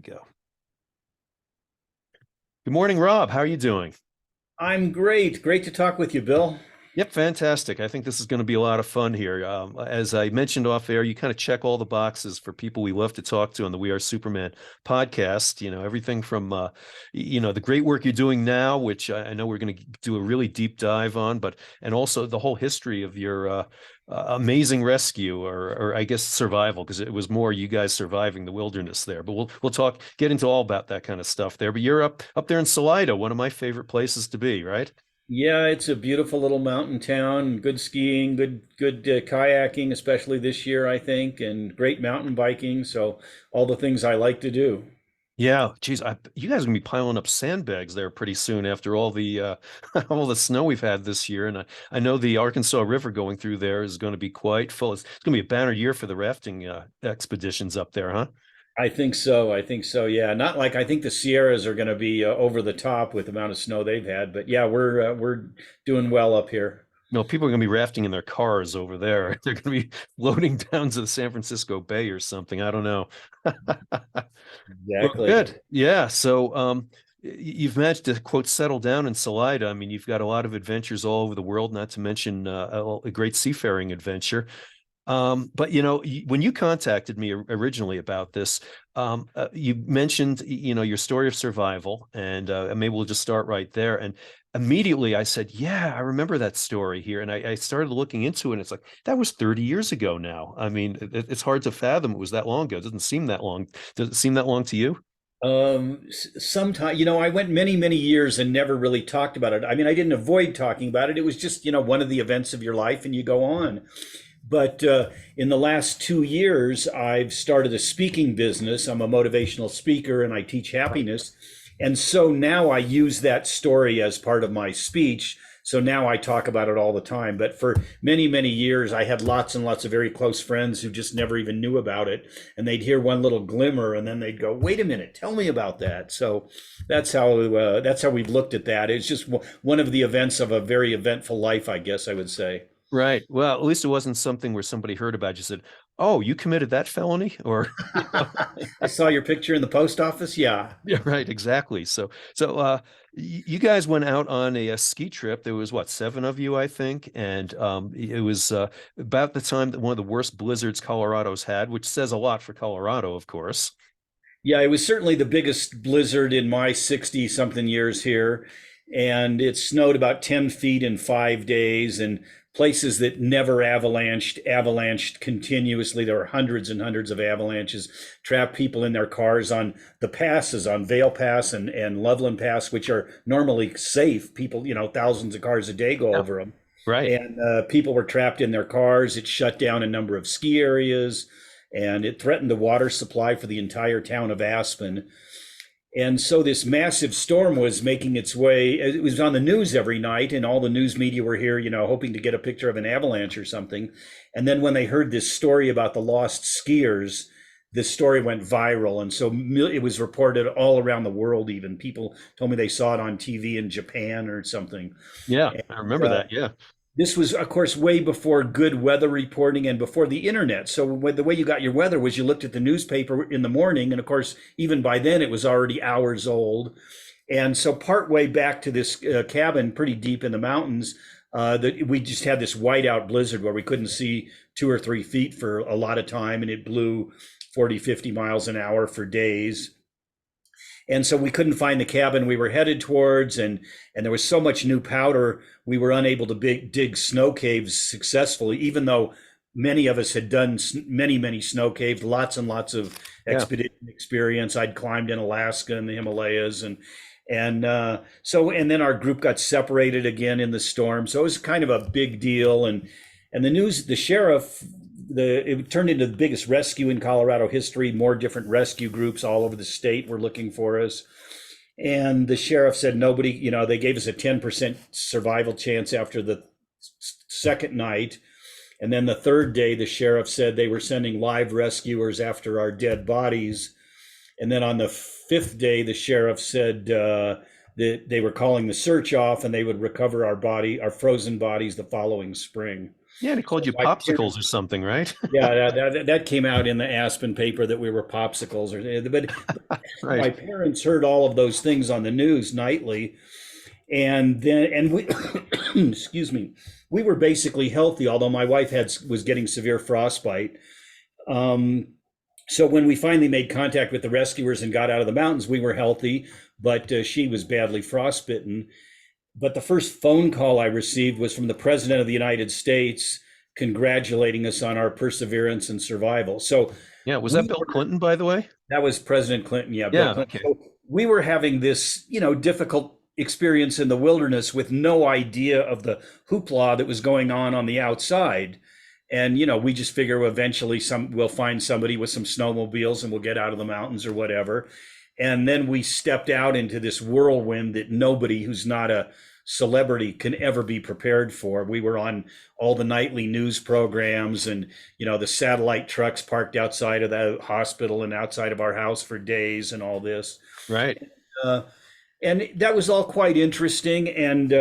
go. Good morning, Rob. How are you doing? I'm great. Great to talk with you, Bill. Yep, fantastic. I think this is going to be a lot of fun here. As I mentioned off air, you kind of check all the boxes for people we love to talk to on the We Are Superman podcast. Everything from, the great work you're doing now, which I know we're going to do a really deep dive on, and also the whole history of your amazing rescue or I guess survival, because it was more you guys surviving the wilderness there. But we'll get into all about that kind of stuff there. But you're up there in Salida, one of my favorite places to be, right? Yeah, it's a beautiful little mountain town. Good skiing, good kayaking, especially this year, I think, and great mountain biking. So all the things I like to do. Yeah, geez, you guys are gonna be piling up sandbags there pretty soon after all the all the snow we've had this year, and I know the Arkansas River going through there is going to be quite full. It's going to be a banner year for the rafting expeditions up there, huh? I think so. I think so. Yeah, not like I think the Sierras are going to be over the top with the amount of snow they've had, but yeah, we're doing well up here. No, people are going to be rafting in their cars over there. They're going to be floating down to the San Francisco Bay or something. I don't know. Well, Exactly. good. Yeah. So, you've managed to quote settle down in Salida. I mean, you've got a lot of adventures all over the world, not to mention a great seafaring adventure. But when you contacted me originally about this, you mentioned, your story of survival, and maybe we'll just start right there. And immediately I said, yeah, I remember that story here. And I started looking into it, and it's like, that was 30 years ago now. I mean, it's hard to fathom it was that long ago. It doesn't seem that long. Does it seem that long to you? Sometime, I went many, many years and never really talked about it. I mean, I didn't avoid talking about it. It was just, one of the events of your life and you go on. But in the last 2 years, I've started a speaking business. I'm a motivational speaker and I teach happiness. And so now I use that story as part of my speech. So now I talk about it all the time. But for many, many years, I had lots and lots of very close friends who just never even knew about it. And they'd hear one little glimmer and then they'd go, wait a minute, tell me about that. So that's how we've looked at that. It's just one of the events of a very eventful life, I guess I would say. Right. Well, at least it wasn't something where somebody heard about you said, "Oh, you committed that felony," or I saw your picture in the post office. Yeah. Yeah, right, exactly. So you guys went out on a ski trip. There was what, seven of you, I think, and it was about the time that one of the worst blizzards Colorado's had, which says a lot for Colorado, of course. Yeah, it was certainly the biggest blizzard in my 60 something years here. And it snowed about 10 feet in 5 days, and places that never avalanched continuously. There were hundreds and hundreds of avalanches, trapped people in their cars on the passes, on Vale Pass and Loveland Pass, which are normally safe. People, thousands of cars a day go Yeah. over them. Right. And people were trapped in their cars. It shut down a number of ski areas and it threatened the water supply for the entire town of Aspen. And so this massive storm was making its way. It was on the news every night, and all the news media were here, hoping to get a picture of an avalanche or something. And then when they heard this story about the lost skiers, this story went viral. And so it was reported all around the world, even. People told me they saw it on TV in Japan or something. Yeah, I And remember that. Yeah. this was, of course, way before good weather reporting and before the internet. So the way you got your weather was you looked at the newspaper in the morning, and of course, even by then it was already hours old. And so, partway back to this cabin, pretty deep in the mountains, that we just had this whiteout blizzard where we couldn't see 2 or 3 feet for a lot of time, and it blew 40, 50 miles an hour for days. And so we couldn't find the cabin we were headed towards, and there was so much new powder we were unable to dig snow caves successfully, even though many of us had done many snow caves, lots and lots of Yeah. expedition experience. I'd climbed in Alaska and the Himalayas, and then our group got separated again in the storm, so it was kind of a big deal. And the sheriff, it turned into the biggest rescue in Colorado history. More different rescue groups all over the state were looking for us. And the sheriff said nobody, they gave us a 10% survival chance after the second night. And then the third day, the sheriff said they were sending live rescuers after our dead bodies. And then on the fifth day, the sheriff said that they were calling the search off and they would recover our frozen bodies the following spring. Yeah, and he So called you my popsicles parents, or something, right? yeah, that came out in the Aspen paper that we were popsicles, but Right. my parents heard all of those things on the news nightly, and we, excuse me, we were basically healthy, although my wife was getting severe frostbite. Um, so when we finally made contact with the rescuers and got out of the mountains, we were healthy, but she was badly frostbitten. But the first phone call I received was from the President of the United States congratulating us on our perseverance and survival. So Yeah. Was that we Bill Clinton, by the way? that was President Clinton, yeah, Bill Yeah. Clinton. Okay. So we were having this, difficult experience in the wilderness with no idea of the hoopla that was going on the outside. And we just figure eventually we'll find somebody with some snowmobiles and we'll get out of the mountains or whatever. And then we stepped out into this whirlwind that nobody who's not a celebrity can ever be prepared for. We were on all the nightly news programs and, the satellite trucks parked outside of the hospital and outside of our house for days and all this. Right. Uh, and that was all quite interesting. And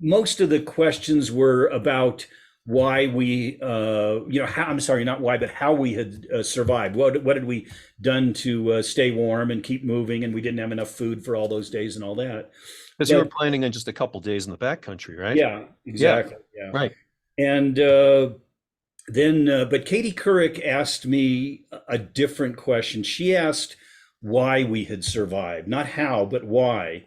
most of the questions were about why we, how, I'm sorry, not why, but how we had survived. What had we done to stay warm and keep moving? And we didn't have enough food for all those days and all that. Because you were But planning on just a couple days in the backcountry, right? yeah, Yeah. exactly. Yeah. Right. And but Katie Couric asked me a different question. She asked why we had survived, not how, but why.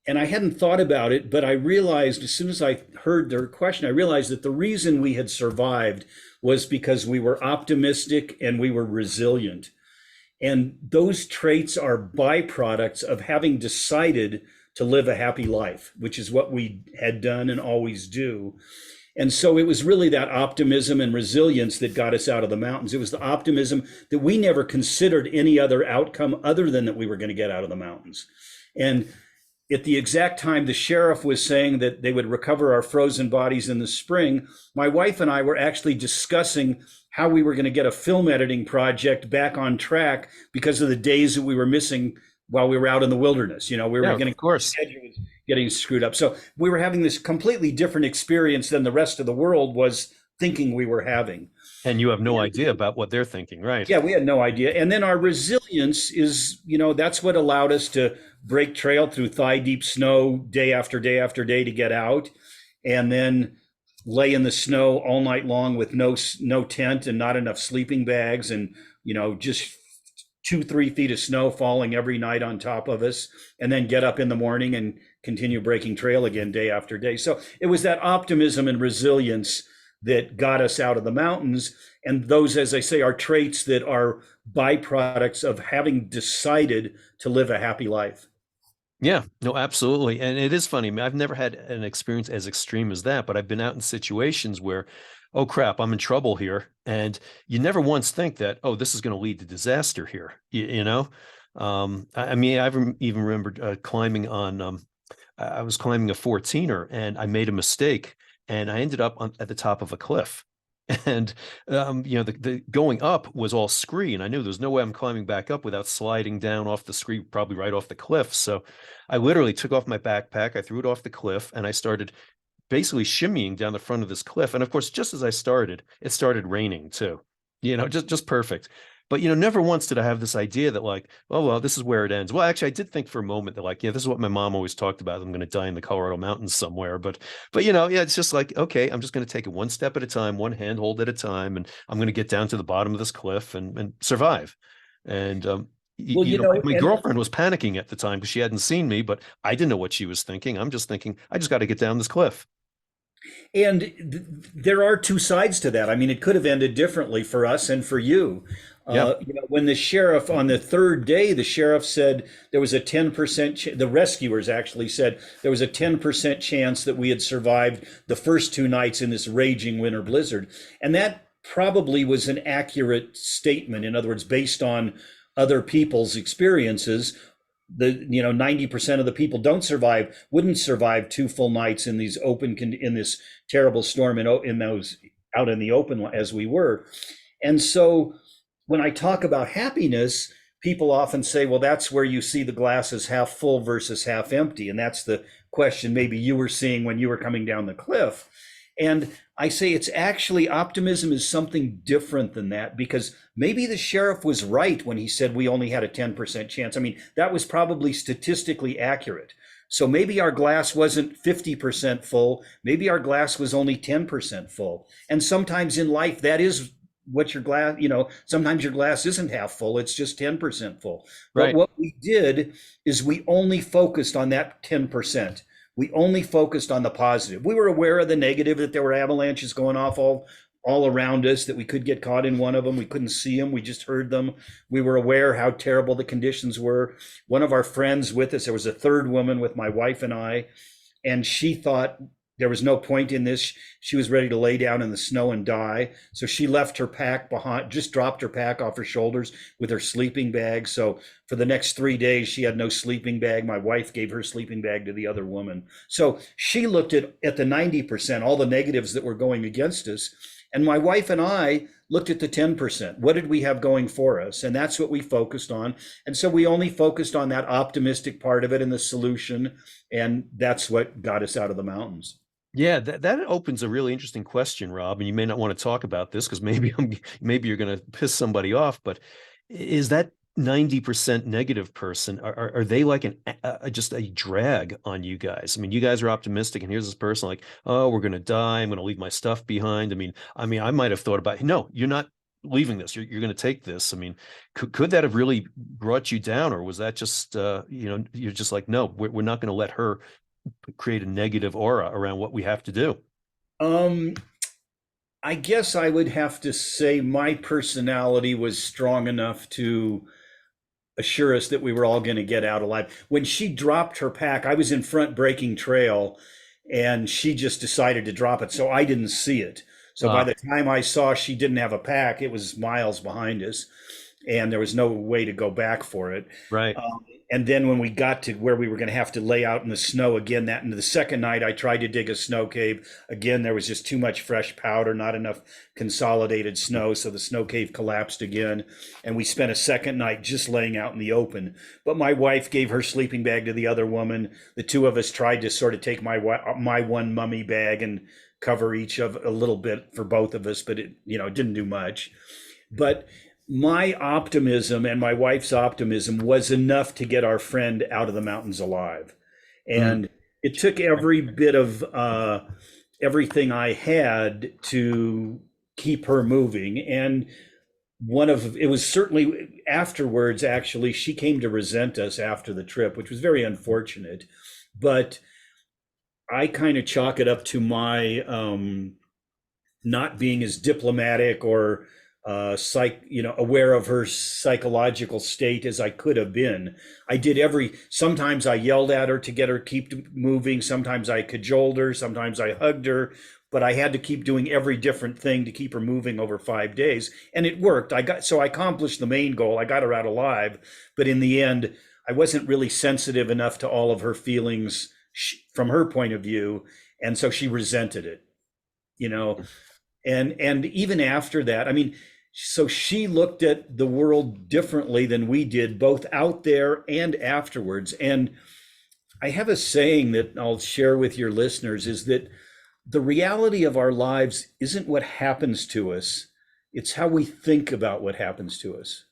And I hadn't thought about it, but I realized as soon as I heard their question, I realized that the reason we had survived was because we were optimistic and we were resilient. And those traits are byproducts of having decided to live a happy life, which is what we had done and always do. And so it was really that optimism and resilience that got us out of the mountains. It was the optimism that we never considered any other outcome other than that we were going to get out of the mountains. And at the exact time the sheriff was saying that they would recover our frozen bodies in the spring, my wife and I were actually discussing how we were going to get a film editing project back on track because of the days that we were missing while we were out in the wilderness. We were Yeah, getting of course. schedule was getting screwed up. So we were having this completely different experience than the rest of the world was thinking we were having. And you have no idea about what they're thinking, right? Yeah, we had no idea. And then our resilience is, that's what allowed us to break trail through thigh deep snow day after day after day to get out, and then lay in the snow all night long with no tent and not enough sleeping bags, and just 2-3 feet of snow falling every night on top of us, and then get up in the morning and continue breaking trail again day after day. So it was that optimism and resilience that got us out of the mountains. And those, as I say, are traits that are byproducts of having decided to live a happy life. Yeah, no, absolutely. And it is funny. I mean, I've never had an experience as extreme as that, but I've been out in situations where, oh crap, I'm in trouble here. And you never once think that, oh, this is going to lead to disaster here. You know? I mean, even remembered climbing on, I was climbing a 14er and I made a mistake and I ended up at the top of a cliff. And the going up was all scree, and I knew there's no way I'm climbing back up without sliding down off the scree, probably right off the cliff. So I literally took off my backpack, I threw it off the cliff, and I started basically shimmying down the front of this cliff. And of course, just as I started, it started raining too. Just perfect. But never once did I have this idea that like, oh well, this is where it ends. Well, actually, I did think for a moment that like, yeah, this is what my mom always talked about. I'm going to die in the Colorado mountains somewhere. But yeah, it's just like, okay, I'm just going to take it one step at a time, one handhold at a time, and I'm going to get down to the bottom of this cliff and survive. And Well, my and girlfriend was panicking at the time because she hadn't seen me, but I didn't know what she was thinking. I'm just thinking, I just got to get down this cliff. there are two sides to that. I mean, it could have ended differently for us and for you. Yeah. When the sheriff on the third day, the sheriff said there was a 10%, the rescuers actually said there was a 10% chance that we had survived the first 2 nights in this raging winter blizzard. And that probably was an accurate statement. In other words, based on other people's experiences, 90% of the people wouldn't survive 2 full nights in these in this terrible storm in those out in the open as we were. And so when I talk about happiness, people often say, well, that's where you see the glass as half full versus half empty. And that's the question maybe you were seeing when you were coming down the cliff. And I say it's actually optimism is something different than that, because maybe the sheriff was right when he said we only had a 10% chance. I mean, that was probably statistically accurate. So maybe our glass wasn't 50% full. Maybe our glass was only 10% full. And sometimes in life, that is what your glass, sometimes your glass isn't half full, it's just 10% full. But Right. what we did is we only focused on that 10%. We only focused on the positive. We were aware of the negative, that there were avalanches going off all around us, that we could get caught in one of them. We couldn't see them. We just heard them. We were aware how terrible the conditions were. One of our friends with us, there was a third woman with my wife and I, and she thought there was no point in this. She was ready to lay down in the snow and die. So she left her pack behind, just dropped her pack off her shoulders with her sleeping bag. So for the next 3 days, she had no sleeping bag. My wife gave her sleeping bag to the other woman. So she looked at the 90%, all the negatives that were going against us. And my wife and I looked at the 10%. What did we have going for us? And that's what we focused on. And so we only focused on that optimistic part of it and the solution. And that's what got us out of the mountains. Yeah, that opens a really interesting question, Rob. And you may not want to talk about this because maybe you're going to piss somebody off. But is that 90% negative person, are they like just a drag on you guys? I mean, you guys are optimistic, and here's this person like, oh, we're going to die. I'm going to leave my stuff behind. I might have thought about, no, you're not leaving this. You're going to take this. I mean, could that have really brought you down, or was that just you're just like, no, we're not going to let her create a negative aura around what we have to do? Um, I guess I would have to say my personality was strong enough to assure us that we were all going to get out alive. When she dropped her pack, I was in front breaking trail, and she just decided to drop it. So I didn't see it. So by the time I saw she didn't have a pack, it was miles behind us, and there was no way to go back for it. Right. And then when we got to where we were going to have to lay out in the snow again, that into the second night, I tried to dig a snow cave. Again, there was just too much fresh powder, not enough consolidated snow. So the snow cave collapsed again. And we spent a second night just laying out in the open. But my wife gave her sleeping bag to the other woman. The two of us tried to sort of take my one mummy bag and cover each of a little bit for both of us, but it didn't do much. But my optimism and my wife's optimism was enough to get our friend out of the mountains alive. And it took every bit of everything I had to keep her moving. And it was certainly afterwards, actually, she came to resent us after the trip, which was very unfortunate. But I kind of chalk it up to my not being as diplomatic or aware of her psychological state as I could have been. Sometimes I yelled at her to get her keep moving. Sometimes I cajoled her. Sometimes I hugged her, but I had to keep doing every different thing to keep her moving over 5 days. And it worked. I accomplished the main goal. I got her out alive, but in the end, I wasn't really sensitive enough to all of her feelings from her point of view. And so she resented it, and even after that, so she looked at the world differently than we did, both out there and afterwards. And I have a saying that I'll share with your listeners, is that the reality of our lives isn't what happens to us. It's how we think about what happens to us.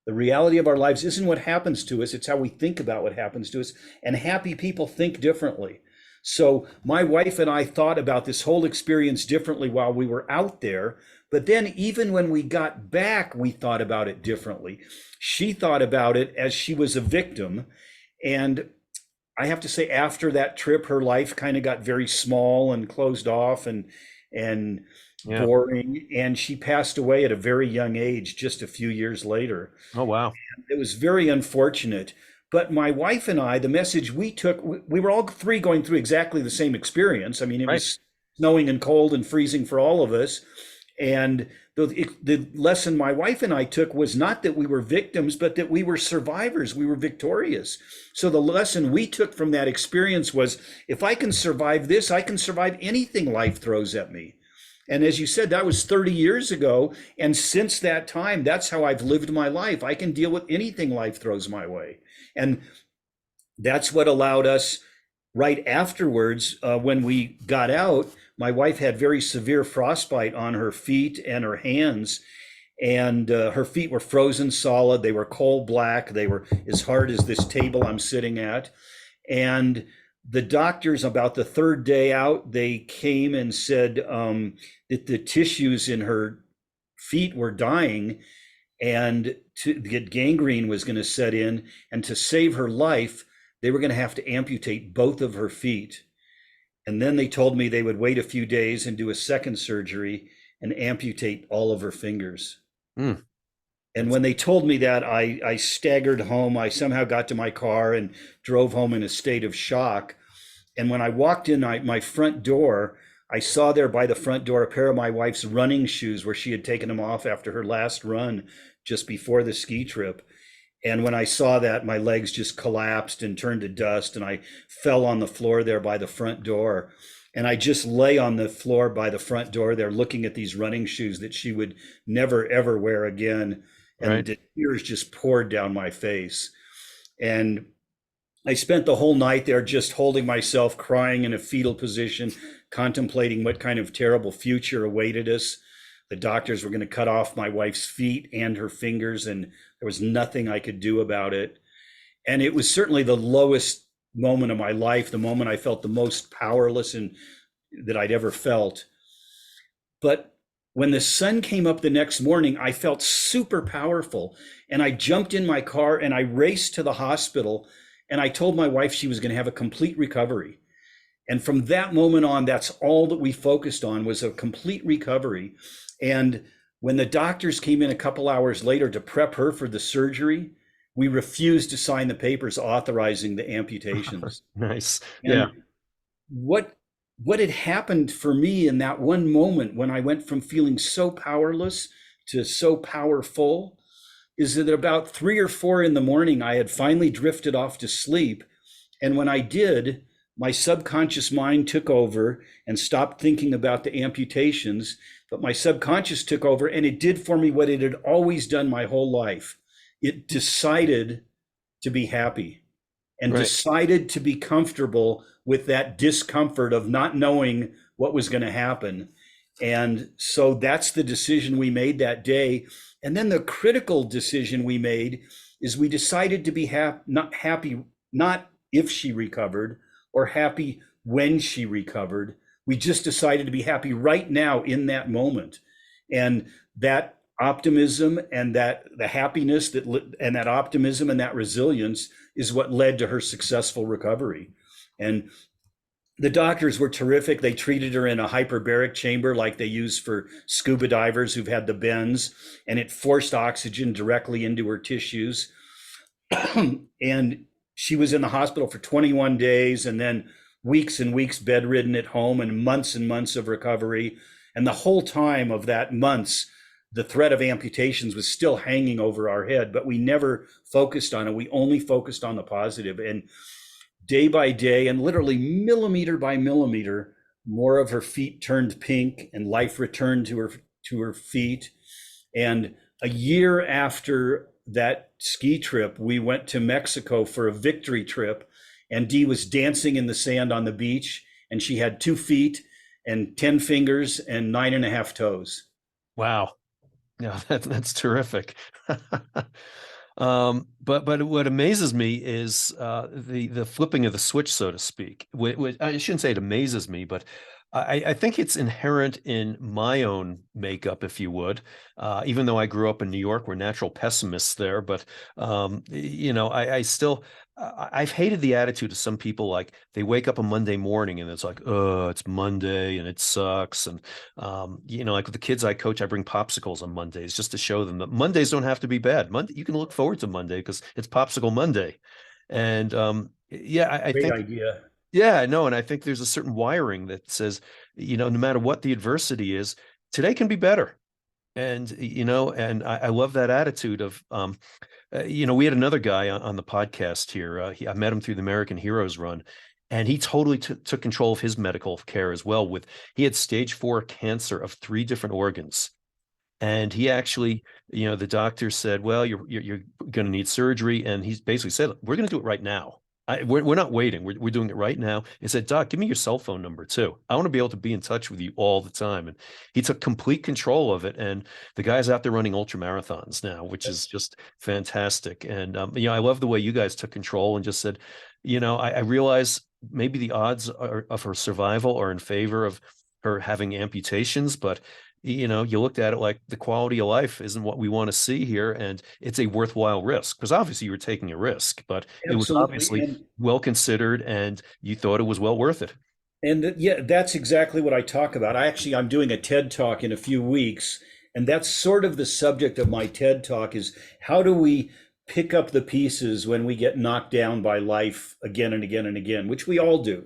The reality of our lives isn't what happens to us. It's how we think about what happens to us. And happy people think differently. So my wife and I thought about this whole experience differently while we were out there. But then even when we got back, we thought about it differently. She thought about it as she was a victim. And I have to say, after that trip, her life kind of got very small and closed off and boring. And she passed away at a very young age, just a few years later. Oh, wow. It was very unfortunate. But my wife and I, the message we took, we were all three going through exactly the same experience. It was snowing and cold and freezing for all of us. And the lesson my wife and I took was not that we were victims, but that we were survivors. We were victorious. So the lesson we took from that experience was, if I can survive this, I can survive anything life throws at me. And as you said, that was 30 years ago. And since that time, that's how I've lived my life. I can deal with anything life throws my way. And that's what allowed us right afterwards, when we got out, my wife had very severe frostbite on her feet and her hands, and her feet were frozen solid. They were coal black. They were as hard as this table I'm sitting at. And the doctors, about the third day out, they came and said that the tissues in her feet were dying, and to get gangrene was going to set in, and to save her life, they were going to have to amputate both of her feet. And then they told me they would wait a few days and do a second surgery and amputate all of her fingers. Mm. And when they told me that, I staggered home. I somehow got to my car and drove home in a state of shock. And when I walked in my front door, I saw there by the front door a pair of my wife's running shoes where she had taken them off after her last run just before the ski trip. And when I saw that, my legs just collapsed and turned to dust, and I fell on the floor there by the front door. And I just lay on the floor by the front door there looking at these running shoes that she would never, ever wear again. And Right. the tears just poured down my face. And I spent the whole night there just holding myself, crying in a fetal position, contemplating what kind of terrible future awaited us. The doctors were going to cut off my wife's feet and her fingers, and there was nothing I could do about it. And it was certainly the lowest moment of my life, the moment I felt the most powerless and that I'd ever felt. But when the sun came up the next morning, I felt super powerful. And I jumped in my car and I raced to the hospital, and I told my wife she was going to have a complete recovery. And from that moment on, that's all that we focused on, was a complete recovery. And when the doctors came in a couple hours later to prep her for the surgery, we refused to sign the papers authorizing the amputations. Nice. And Yeah. what had happened for me in that one moment when I went from feeling so powerless to so powerful is that at about 3 or 4 in the morning, I had finally drifted off to sleep. And when I did, my subconscious mind took over and stopped thinking about the amputations, but my subconscious took over, and it did for me what it had always done my whole life. It decided to be happy and Right. decided to be comfortable with that discomfort of not knowing what was going to happen. And so that's the decision we made that day. And then the critical decision we made is we decided to be not happy, not if she recovered or happy when she recovered. We just decided to be happy right now in that moment. And that optimism and that the happiness and that optimism and that resilience is what led to her successful recovery. And the doctors were terrific. They treated her in a hyperbaric chamber like they use for scuba divers who've had the bends, and it forced oxygen directly into her tissues. And she was in the hospital for 21 days, and then weeks and weeks bedridden at home, and months of recovery. And the whole time of that months, the threat of amputations was still hanging over our head, but we never focused on it. We only focused on the positive. And day by day, and literally millimeter by millimeter, more of her feet turned pink and life returned to her feet. And a year after that ski trip, we went to Mexico for a victory trip, and Dee was dancing in the sand on the beach, and she had 2 feet and 10 fingers and 9.5 toes. Wow. Yeah, that's terrific. But what amazes me is the flipping of the switch, so to speak. I shouldn't say it amazes me, but I think it's inherent in my own makeup, if you would. Even though I grew up in New York, we're natural pessimists there, but I still I've hated the attitude of some people, like they wake up on Monday morning and it's like, oh, it's Monday and it sucks. And like with the kids I coach, I bring popsicles on Mondays just to show them that Mondays don't have to be bad. Monday, you can look forward to Monday because it's Popsicle Monday. And I Great think idea. yeah, no, and I think there's a certain wiring that says, no matter what the adversity is, today can be better. And and I love that attitude of we had another guy on the podcast here. I met him through the American Heroes Run, and he totally took control of his medical care as well. He had stage 4 cancer of 3 different organs, and he actually, the doctor said, well, you're going to need surgery, and he basically said, we're going to do it right now. we're not waiting. We're doing it right now. He said, Doc, give me your cell phone number too. I want to be able to be in touch with you all the time. And he took complete control of it. And the guy's out there running ultra marathons now, which is just fantastic. And, I love the way you guys took control and just said, I realize maybe the odds of her survival are in favor of her having amputations, but you looked at it like the quality of life isn't what we want to see here, and it's a worthwhile risk because obviously you were taking a risk, but it was Absolutely. obviously well considered, and you thought it was well worth it. And yeah, that's exactly what I talk about. I'm doing a TED talk in a few weeks, and that's sort of the subject of my TED talk is how do we pick up the pieces when we get knocked down by life again and again and again, which we all do.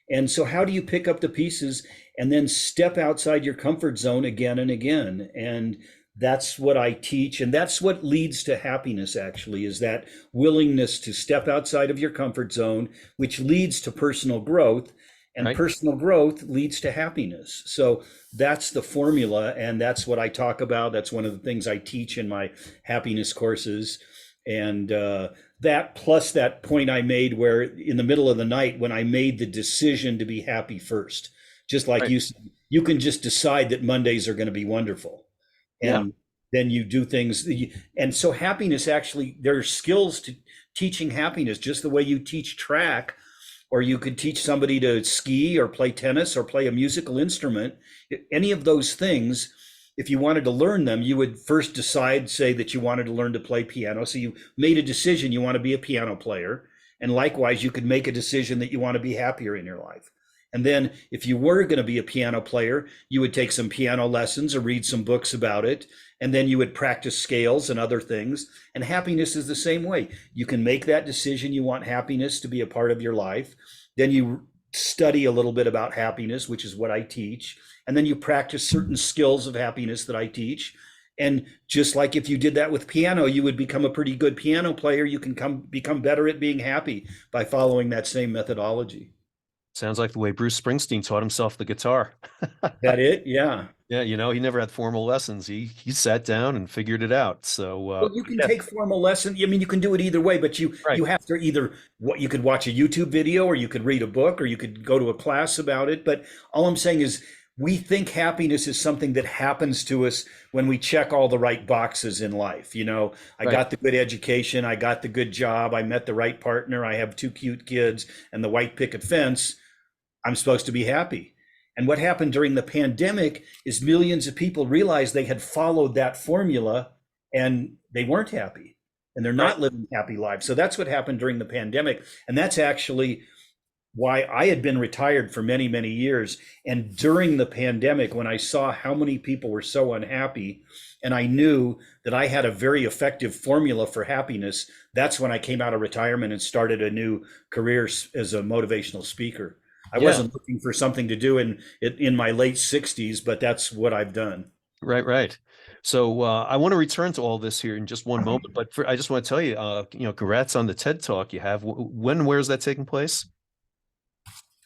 And so how do you pick up the pieces and then step outside your comfort zone again and again? And that's what I teach. And that's what leads to happiness, actually, is that willingness to step outside of your comfort zone, which leads to personal growth. And Right. personal growth leads to happiness. So that's the formula. And that's what I talk about. That's one of the things I teach in my happiness courses. And that plus that point I made where in the middle of the night when I made the decision to be happy first, just like Right. you said, you can just decide that Mondays are going to be wonderful. Yeah. And then you do things. And so happiness actually, there are skills to teaching happiness, just the way you teach track, or you could teach somebody to ski or play tennis or play a musical instrument. Any of those things, if you wanted to learn them, you would first decide, say, that you wanted to learn to play piano. So you made a decision you want to be a piano player. And likewise, you could make a decision that you want to be happier in your life. And then if you were going to be a piano player, you would take some piano lessons or read some books about it. And then you would practice scales and other things. And happiness is the same way. You can make that decision. You want happiness to be a part of your life. Then you study a little bit about happiness, which is what I teach. And then you practice certain skills of happiness that I teach. And just like if you did that with piano, you would become a pretty good piano player. You can become better at being happy by following that same methodology. Sounds like the way Bruce Springsteen taught himself the guitar. That it? Yeah. Yeah, he never had formal lessons. He sat down and figured it out. So Well, you can yeah, take formal lessons. I mean, you can do it either way, but right. you have to either what you could watch a YouTube video, or you could read a book, or you could go to a class about it. But all I'm saying is we think happiness is something that happens to us when we check all the right boxes in life. I Right. got the good education, I got the good job, I met the right partner, I have two cute kids and the white picket fence. I'm supposed to be happy. And what happened during the pandemic is millions of people realized they had followed that formula and they weren't happy and they're Right. not living happy lives. So that's what happened during the pandemic. And that's actually why I had been retired for many, many years. And during the pandemic, when I saw how many people were so unhappy, and I knew that I had a very effective formula for happiness, that's when I came out of retirement and started a new career as a motivational speaker. I Yeah. wasn't looking for something to do in my late 60s, but that's what I've done. Right. Right. So I want to return to all this here in just one moment, but I just want to tell you, congrats on the TED Talk you have. Where is that taking place?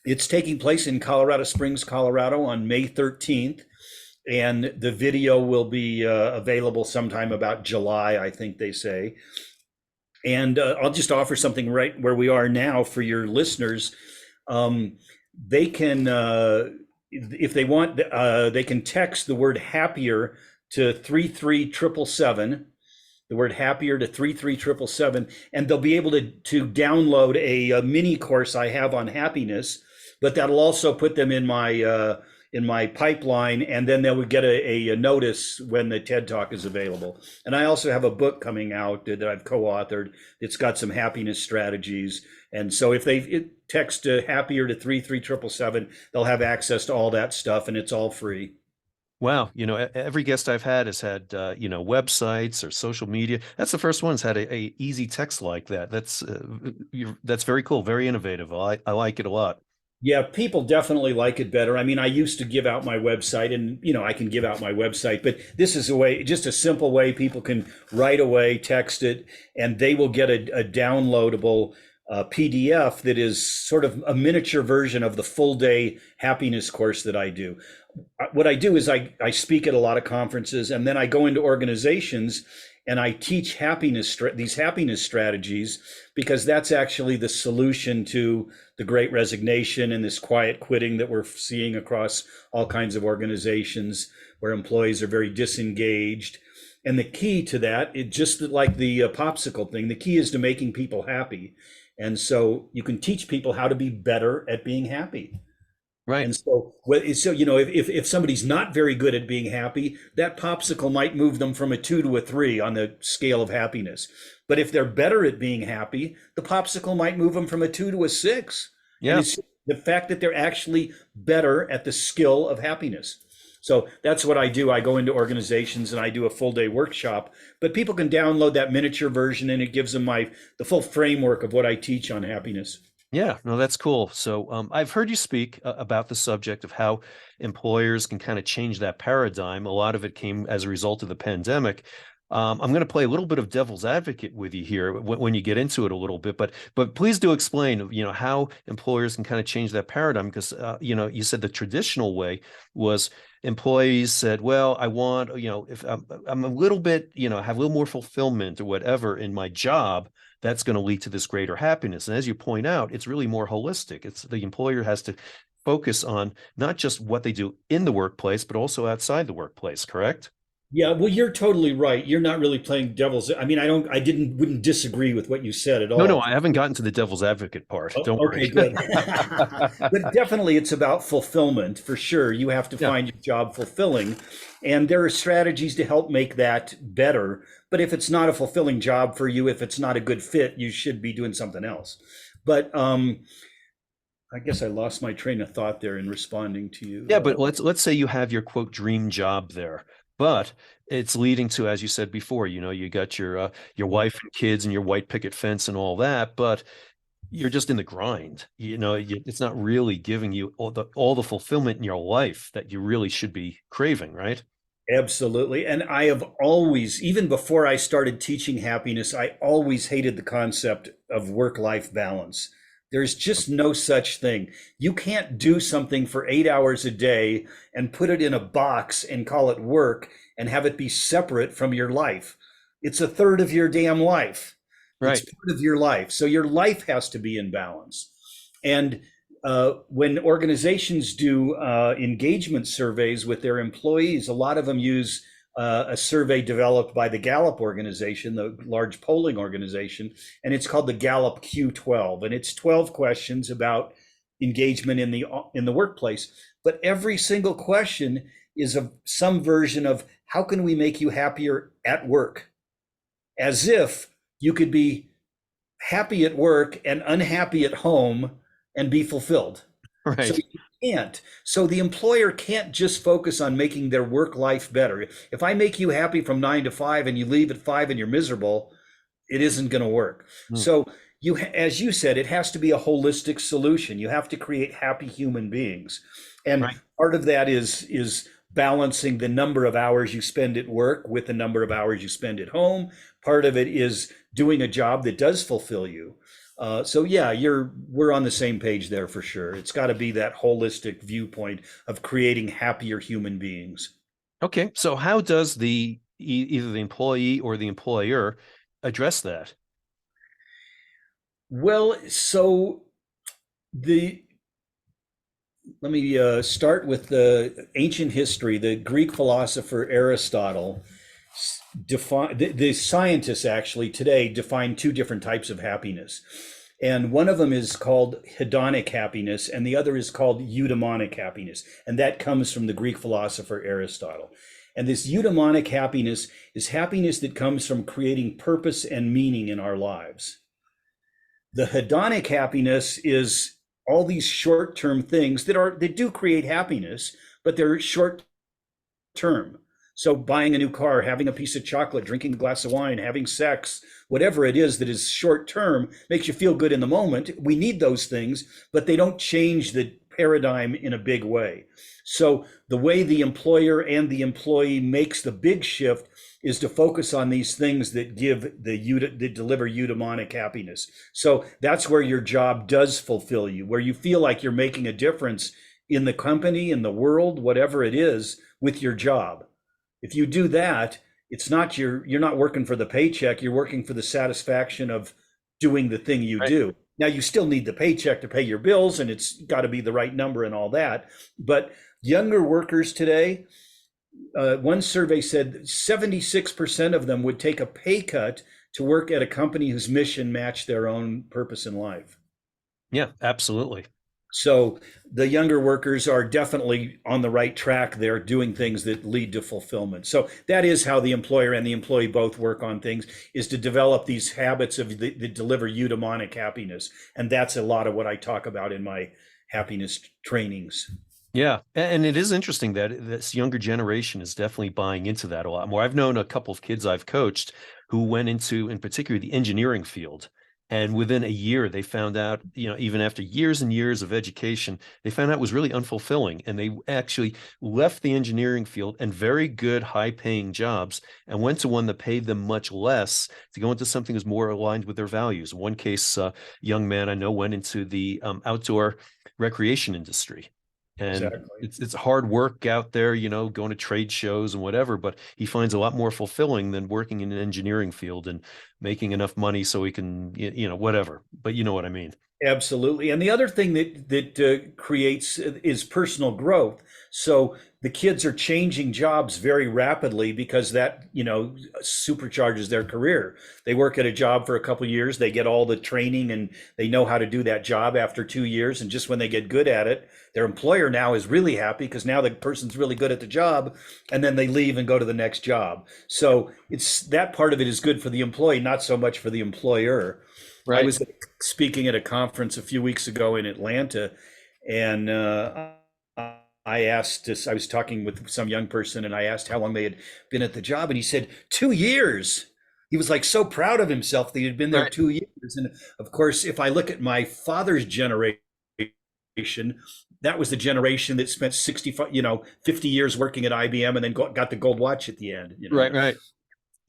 It's taking place in Colorado Springs, Colorado on May 13th. And the video will be available sometime about July, I think they say. And I'll just offer something right where we are now for your listeners. They can, if they want, they can text the word happier to 33777, the word happier to 33777, and they'll be able to download a mini course I have on happiness, but that'll also put them in my pipeline, and then they would get a notice when the TED Talk is available. And I also have a book coming out that I've co-authored. It's got some happiness strategies. And so if they text happier to 33777, they'll have access to all that stuff, and it's all free. Wow, every guest I've had has had websites or social media. That's the first one that's had a easy text like that. That's very cool, very innovative. I like it a lot. Yeah, people definitely like it better. I mean, I used to give out my website, and I can give out my website, but this is a way, just a simple way people can right away text it, and they will get a downloadable PDF that is sort of a miniature version of the full day happiness course that I do. What I do is I speak at a lot of conferences, and then I go into organizations and I teach these happiness strategies, because that's actually the solution to the Great Resignation and this quiet quitting that we're seeing across all kinds of organizations where employees are very disengaged. And the key to that, it just like the popsicle thing, the key is to making people happy. And so you can teach people how to be better at being happy. Right. And so, if somebody's not very good at being happy, that popsicle might move them from a 2 to a 3 on the scale of happiness. But if they're better at being happy, the popsicle might move them from a 2 to a 6. And Yeah. it's the fact that they're actually better at the skill of happiness. So that's what I do. I go into organizations and I do a full day workshop, but people can download that miniature version, and it gives them the full framework of what I teach on happiness. Yeah, no, that's cool. So I've heard you speak about the subject of how employers can kind of change that paradigm. A lot of it came as a result of the pandemic. I'm going to play a little bit of devil's advocate with you here when you get into it a little bit, but please do explain, how employers can kind of change that paradigm, because you said the traditional way was employees said, well, I want, if I'm a little bit, have a little more fulfillment or whatever in my job, that's going to lead to this greater happiness. And as you point out, it's really more holistic. It's the employer has to focus on not just what they do in the workplace, but also outside the workplace, correct? Yeah, well, you're totally right. You're not really playing devil's. I mean, wouldn't disagree with what you said at No, all. I haven't gotten to the devil's advocate part. Oh, Don't okay, worry. good. But definitely it's about fulfillment for sure. You have to Yeah, find your job fulfilling. And there are strategies to help make that better. But if it's not a fulfilling job for you, if it's not a good fit, you should be doing something else. But I guess I lost my train of thought there in responding to you. yeah, but let's say you have your quote dream job there, but it's leading to, as you said before, you got your wife and kids and your white picket fence and all that, but you're just in the grind. It's not really giving you all the fulfillment in your life that you really should be craving, right? Absolutely. And I have always, even before I started teaching happiness, I always hated the concept of work-life balance. There's just no such thing. You can't do something for 8 hours a day and put it in a box and call it work and have it be separate from your life. It's a third of your damn life. It's Right. part of your life. So your life has to be in balance. And when organizations do engagement surveys with their employees, a lot of them use a survey developed by the Gallup organization, the large polling organization, and it's called the Gallup Q12, and it's 12 questions about engagement in the workplace. But every single question is some version of how can we make you happier at work, as if you could be happy at work and unhappy at home and be fulfilled. So Right. you can't. So the employer can't just focus on making their work life better. If I make you happy from 9 to 5 and you leave at 5 and you're miserable, it isn't going to work. Mm. So as you said, it has to be a holistic solution. You have to create happy human beings. And Right. part of that is balancing the number of hours you spend at work with the number of hours you spend at home. Part of it is doing a job that does fulfill you. So yeah, we're on the same page there for sure. It's got to be that holistic viewpoint of creating happier human beings. Okay. So how does either the employee or the employer address that? Well, so the let me start with the ancient history. The Greek philosopher Aristotle the scientists actually today define two different types of happiness. And one of them is called hedonic happiness, and the other is called eudaimonic happiness. And that comes from the Greek philosopher Aristotle. And this eudaimonic happiness is happiness that comes from creating purpose and meaning in our lives. The hedonic happiness is all these short-term things that do create happiness, but they're short-term. So buying a new car, having a piece of chocolate, drinking a glass of wine, having sex, whatever it is that is short term, makes you feel good in the moment. We need those things, but they don't change the paradigm in a big way. So the way the employer and the employee makes the big shift is to focus on these things that that deliver eudaimonic happiness. So that's where your job does fulfill you, where you feel like you're making a difference in the company, in the world, whatever it is, with your job. If you do that, it's not you're not working for the paycheck, you're working for the satisfaction of doing the thing you Right. do. Now you still need the paycheck to pay your bills, and it's got to be the right number and all that. But younger workers today, one survey said 76% of them would take a pay cut to work at a company whose mission matched their own purpose in life. Yeah, absolutely. So the younger workers are definitely on the right track. They're doing things that lead to fulfillment. So that is how the employer and the employee both work on things, is to develop these habits that deliver eudaimonic happiness. And that's a lot of what I talk about in my happiness trainings. Yeah, and it is interesting that this younger generation is definitely buying into that a lot more. I've known a couple of kids I've coached who went into, in particular, the engineering field. And within a year, they found out, even after years and years of education, they found out it was really unfulfilling. And they actually left the engineering field and very good, high-paying jobs and went to one that paid them much less to go into something that's more aligned with their values. In one case, young man I know went into the outdoor recreation industry. And Exactly. it's hard work out there, going to trade shows and whatever, but he finds a lot more fulfilling than working in an engineering field and making enough money so he can, whatever. But you know what I mean. Absolutely. And the other thing that creates is personal growth. So the kids are changing jobs very rapidly because that, supercharges their career. They work at a job for a couple of years, they get all the training and they know how to do that job after 2 years. And just when they get good at it, their employer now is really happy because now the person's really good at the job, and then they leave and go to the next job. So it's that part of it is good for the employee, not so much for the employer. I Right. was speaking at a conference a few weeks ago in Atlanta, and I asked this, I was talking with some young person, and I asked how long they had been at the job, and he said 2 years. He was like so proud of himself that he had been there Right. 2 years. And of course, if I look at my father's generation, that was the generation that spent 65, 50 years working at IBM and then got the gold watch at the end. Right. Right.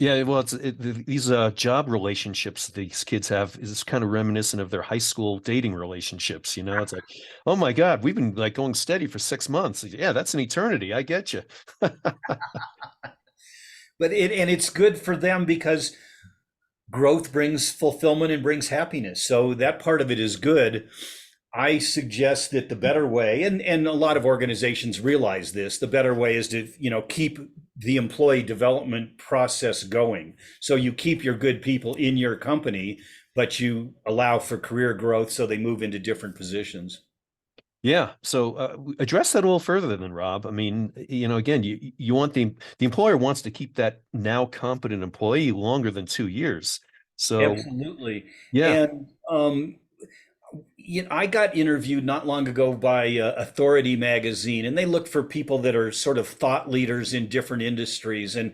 Yeah, well, these job relationships these kids have is kind of reminiscent of their high school dating relationships. It's like, oh my God, we've been like going steady for 6 months. Yeah, that's an eternity. I get you. But it's good for them because growth brings fulfillment and brings happiness. So that part of it is good. I suggest that the better way, and a lot of organizations realize this, the better way is to, keep the employee development process going. So you keep your good people in your company, but you allow for career growth so they move into different positions. Yeah. So address that a little further then, Rob. I mean, again, you want the employer wants to keep that now competent employee longer than 2 years. So Absolutely. yeah. And I got interviewed not long ago by Authority magazine, and they look for people that are sort of thought leaders in different industries. And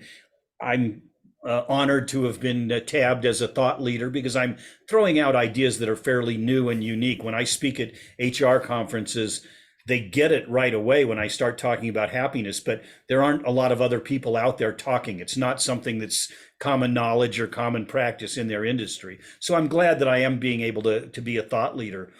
I'm honored to have been tabbed as a thought leader because I'm throwing out ideas that are fairly new and unique. When I speak at HR conferences, they get it right away when I start talking about happiness, but there aren't a lot of other people out there talking. It's not something that's common knowledge or common practice in their industry. So I'm glad that I am being able to be a thought leader.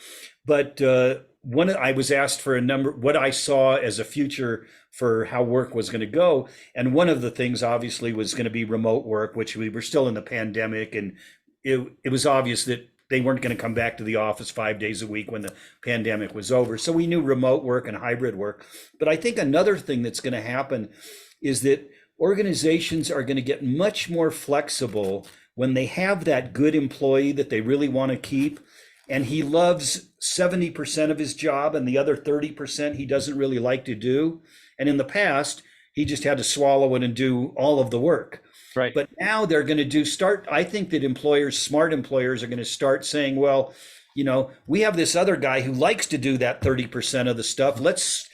But I was asked for a number, what I saw as a future for how work was going to go. And one of the things obviously was going to be remote work, which we were still in the pandemic. And it was obvious that they weren't going to come back to the office 5 days a week when the pandemic was over. So we knew remote work and hybrid work. But I think another thing that's going to happen is that organizations are going to get much more flexible when they have that good employee that they really want to keep, and he loves 70% of his job and the other 30% he doesn't really like to do. And in the past, he just had to swallow it and do all of the work. Right. But now they're going to I think that smart employers are going to start saying, well, we have this other guy who likes to do that 30% of the stuff. Let's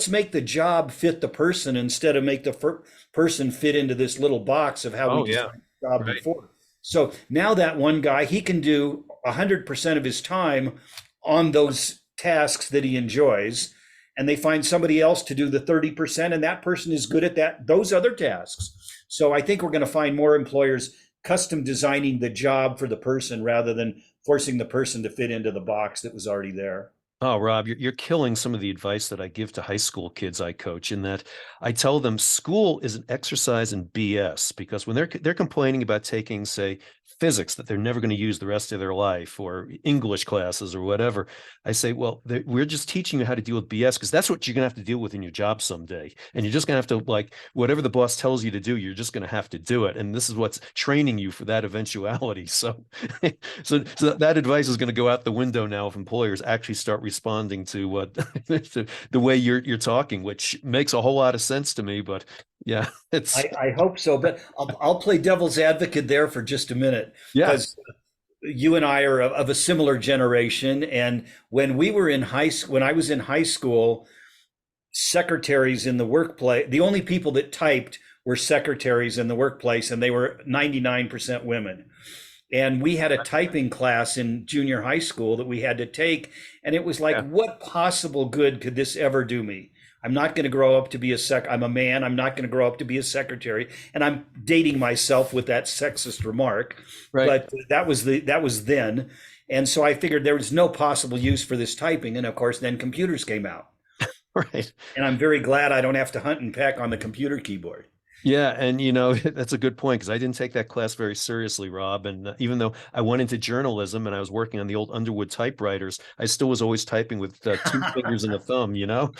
make the job fit the person instead of make the person fit into this little box of how we Oh yeah. designed the job Right. before. So now that one guy, he can do 100% of his time on those tasks that he enjoys, and they find somebody else to do the 30%, and that person is good at those other tasks. So I think we're going to find more employers custom designing the job for the person rather than forcing the person to fit into the box that was already there. Oh, Rob, you're killing some of the advice that I give to high school kids I coach, in that I tell them school is an exercise in BS, because when they're complaining about taking, say, physics that they're never going to use the rest of their life, or English classes or whatever, I say, well, we're just teaching you how to deal with BS, because that's what you're going to have to deal with in your job someday. And you're just going to have to, like, whatever the boss tells you to do, you're just going to have to do it. And this is what's training you for that eventuality. So so that advice is going to go out the window now if employers actually start responding to what to the way you're talking, which makes a whole lot of sense to me. But yeah, it's I hope so, but I'll play devil's advocate there for just a minute, yeah, because you and I are of a similar generation. And when we were in when I was in high school, secretaries in the workplace, the only people that typed were secretaries in the workplace, and they were 99% women. And we had a typing class in junior high school that we had to take. And it was like, yeah, what possible good could this ever do me? I'm not going to grow up to be I'm a man. I'm not going to grow up to be a secretary. And I'm dating myself with that sexist remark, right, but that was then. And so I figured there was no possible use for this typing. And of course, then computers came out. right. And I'm very glad I don't have to hunt and peck on the computer keyboard. Yeah, and that's a good point, because I didn't take that class very seriously, Rob. And even though I went into journalism and I was working on the old Underwood typewriters, I still was always typing with two fingers and a thumb, you know?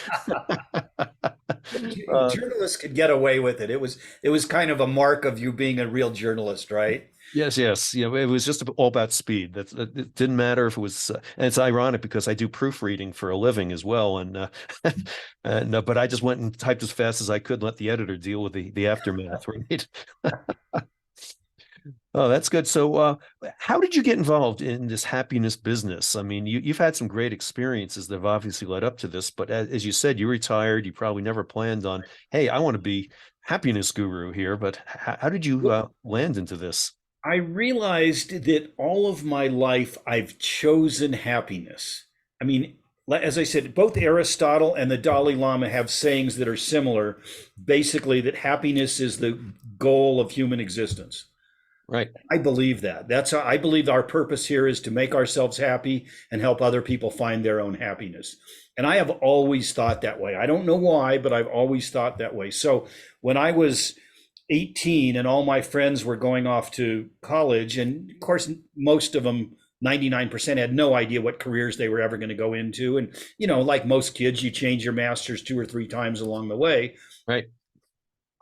Uh, Journalists could get away with it. It was kind of a mark of you being a real journalist, right? Yes, yes. It was just all about speed. It didn't matter if it was, and it's ironic because I do proofreading for a living as well, and but I just went and typed as fast as I could and let the editor deal with the aftermath, right? Oh, that's good. So, how did you get involved in this happiness business? I mean, you've had some great experiences that have obviously led up to this, but as you said, you retired. You probably never planned on, hey, I want to be happiness guru here. But how did you land into this? I realized that all of my life I've chosen happiness. I mean, as I said, both Aristotle and the Dalai Lama have sayings that are similar, basically that happiness is the goal of human existence. Right. I believe that. That's how I believe our purpose here is to make ourselves happy and help other people find their own happiness. And I have always thought that way. I don't know why, but I've always thought that way. So when I was 18 and all my friends were going off to college, and of course, most of them, 99% had no idea what careers they were ever going to go into. And, like most kids, you change your masters 2 or 3 times along the way. Right.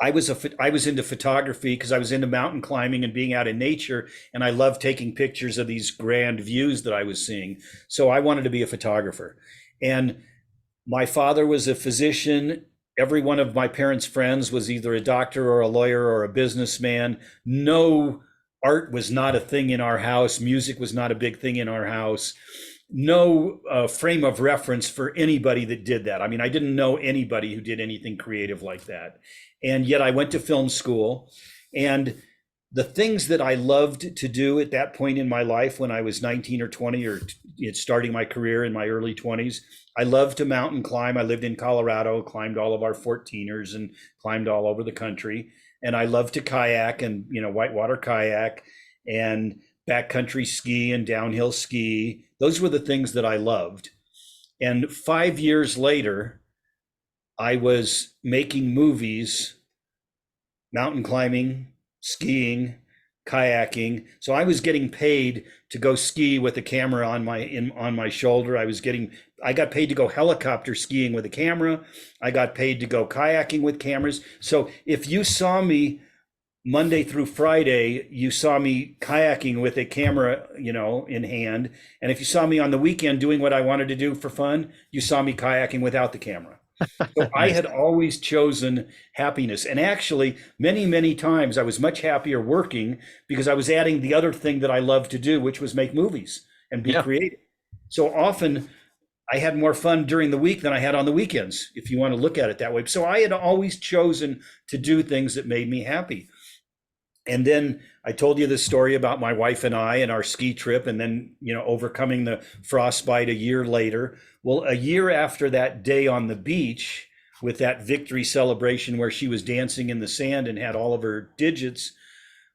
I was into photography because I was into mountain climbing and being out in nature, and I loved taking pictures of these grand views that I was seeing. So I wanted to be a photographer. And my father was a physician. Every one of my parents' friends was either a doctor or a lawyer or a businessman. No, art was not a thing in our house. Music was not a big thing in our house. No frame of reference for anybody that did that. I mean, I didn't know anybody who did anything creative like that. And yet I went to film school. And the things that I loved to do at that point in my life, when I was 19 or 20, or starting my career in my early 20s, I loved to mountain climb. I lived in Colorado, climbed all of our 14ers and climbed all over the country. And I loved to kayak and, whitewater kayak and backcountry ski and downhill ski. Those were the things that I loved. And 5 years later, I was making movies, mountain climbing, skiing, kayaking. So I was getting paid to go ski with a camera on my shoulder. I got paid to go helicopter skiing with a camera. I got paid to go kayaking with cameras. So if you saw me Monday through Friday, you saw me kayaking with a camera, in hand. And if you saw me on the weekend doing what I wanted to do for fun, you saw me kayaking without the camera. So I Nice. had always chosen happiness. And actually, many, many times I was much happier working because I was adding the other thing that I love to do, which was make movies and be Yeah. creative. So often I had more fun during the week than I had on the weekends, if you want to look at it that way. So I had always chosen to do things that made me happy. And then I told you this story about my wife and I and our ski trip, and then, overcoming the frostbite a year later. Well, a year after that day on the beach with that victory celebration where she was dancing in the sand and had all of her digits,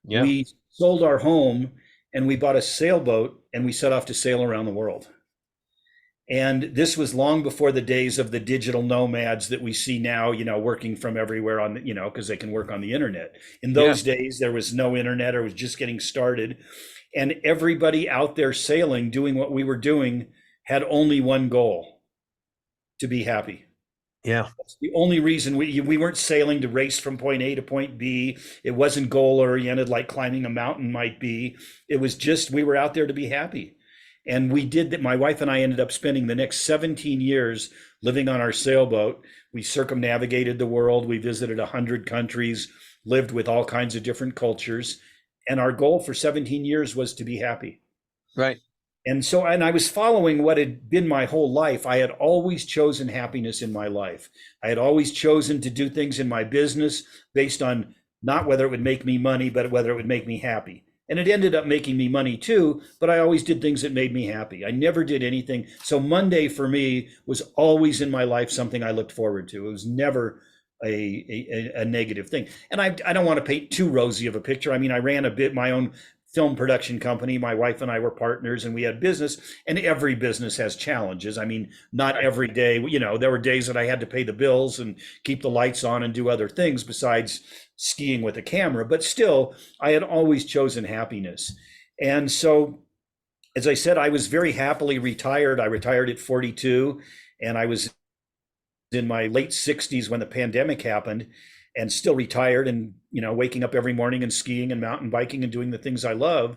Yeah. we sold our home and we bought a sailboat and we set off to sail around the world. And this was long before the days of the digital nomads that we see now, working from everywhere on, because they can work on the internet. In Yeah. those days, there was no internet or it was just getting started. And everybody out there sailing, doing what we were doing, had only one goal: to be happy. Yeah. That's the only reason we weren't sailing to race from point A to point B. It wasn't goal oriented like climbing a mountain might be. It was just we were out there to be happy. And we did that. My wife and I ended up spending the next 17 years living on our sailboat. We circumnavigated the world. We visited 100 countries, lived with all kinds of different cultures. And our goal for 17 years was to be happy. Right. And I was following what had been my whole life. I had always chosen happiness in my life. I had always chosen to do things in my business based on not whether it would make me money, but whether it would make me happy. And it ended up making me money too, but I always did things that made me happy. I never did anything. So Monday for me was always in my life something I looked forward to. It was never a negative thing. And I don't want to paint too rosy of a picture. I mean, I ran my own film production company. My wife and I were partners and we had business, and every business has challenges. I mean, not every day, there were days that I had to pay the bills and keep the lights on and do other things besides skiing with a camera, but still I had always chosen happiness. And so, as I said, I was very happily retired. I retired at 42, and I was in my late 60s when the pandemic happened, and still retired and, waking up every morning and skiing and mountain biking and doing the things I love.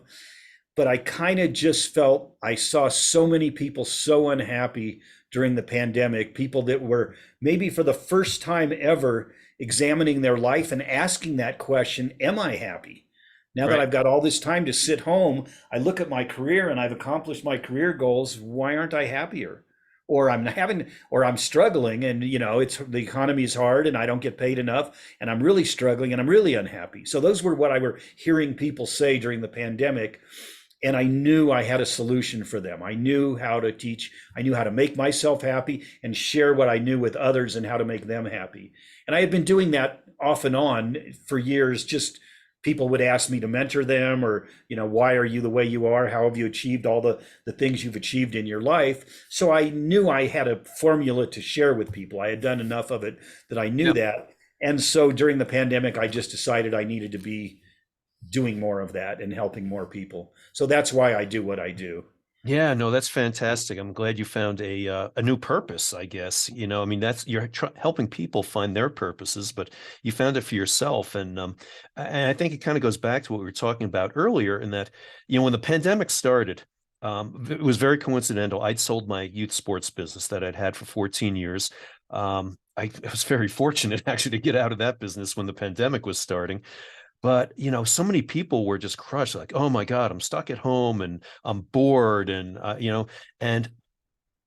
But I kind of just felt I saw so many people so unhappy during the pandemic, people that were maybe for the first time ever examining their life and asking that question, am I happy? Now that Right. I've got all this time to sit home, I look at my career and I've accomplished my career goals. Why aren't I happier? Or I'm struggling, and it's the economy is hard and I don't get paid enough and I'm really struggling and I'm really unhappy. So those were what I were hearing people say during the pandemic. And I knew I had a solution for them. I knew how to teach. I knew how to make myself happy and share what I knew with others and how to make them happy. And I had been doing that off and on for years. Just people would ask me to mentor them, or, why are you the way you are? How have you achieved all the things you've achieved in your life? So I knew I had a formula to share with people. I had done enough of it that I knew Yeah. that. And so during the pandemic, I just decided I needed to be doing more of that and helping more people. So that's why I do what I do. Yeah, no, that's fantastic. I'm glad you found a new purpose, I guess. I mean, that's you're helping people find their purposes, but you found it for yourself. And I think it kind of goes back to what we were talking about earlier, in that, when the pandemic started, it was very coincidental. I'd sold my youth sports business that I'd had for 14 years. I was very fortunate actually to get out of that business when the pandemic was starting. But, so many people were just crushed, like, oh my God, I'm stuck at home and I'm bored. And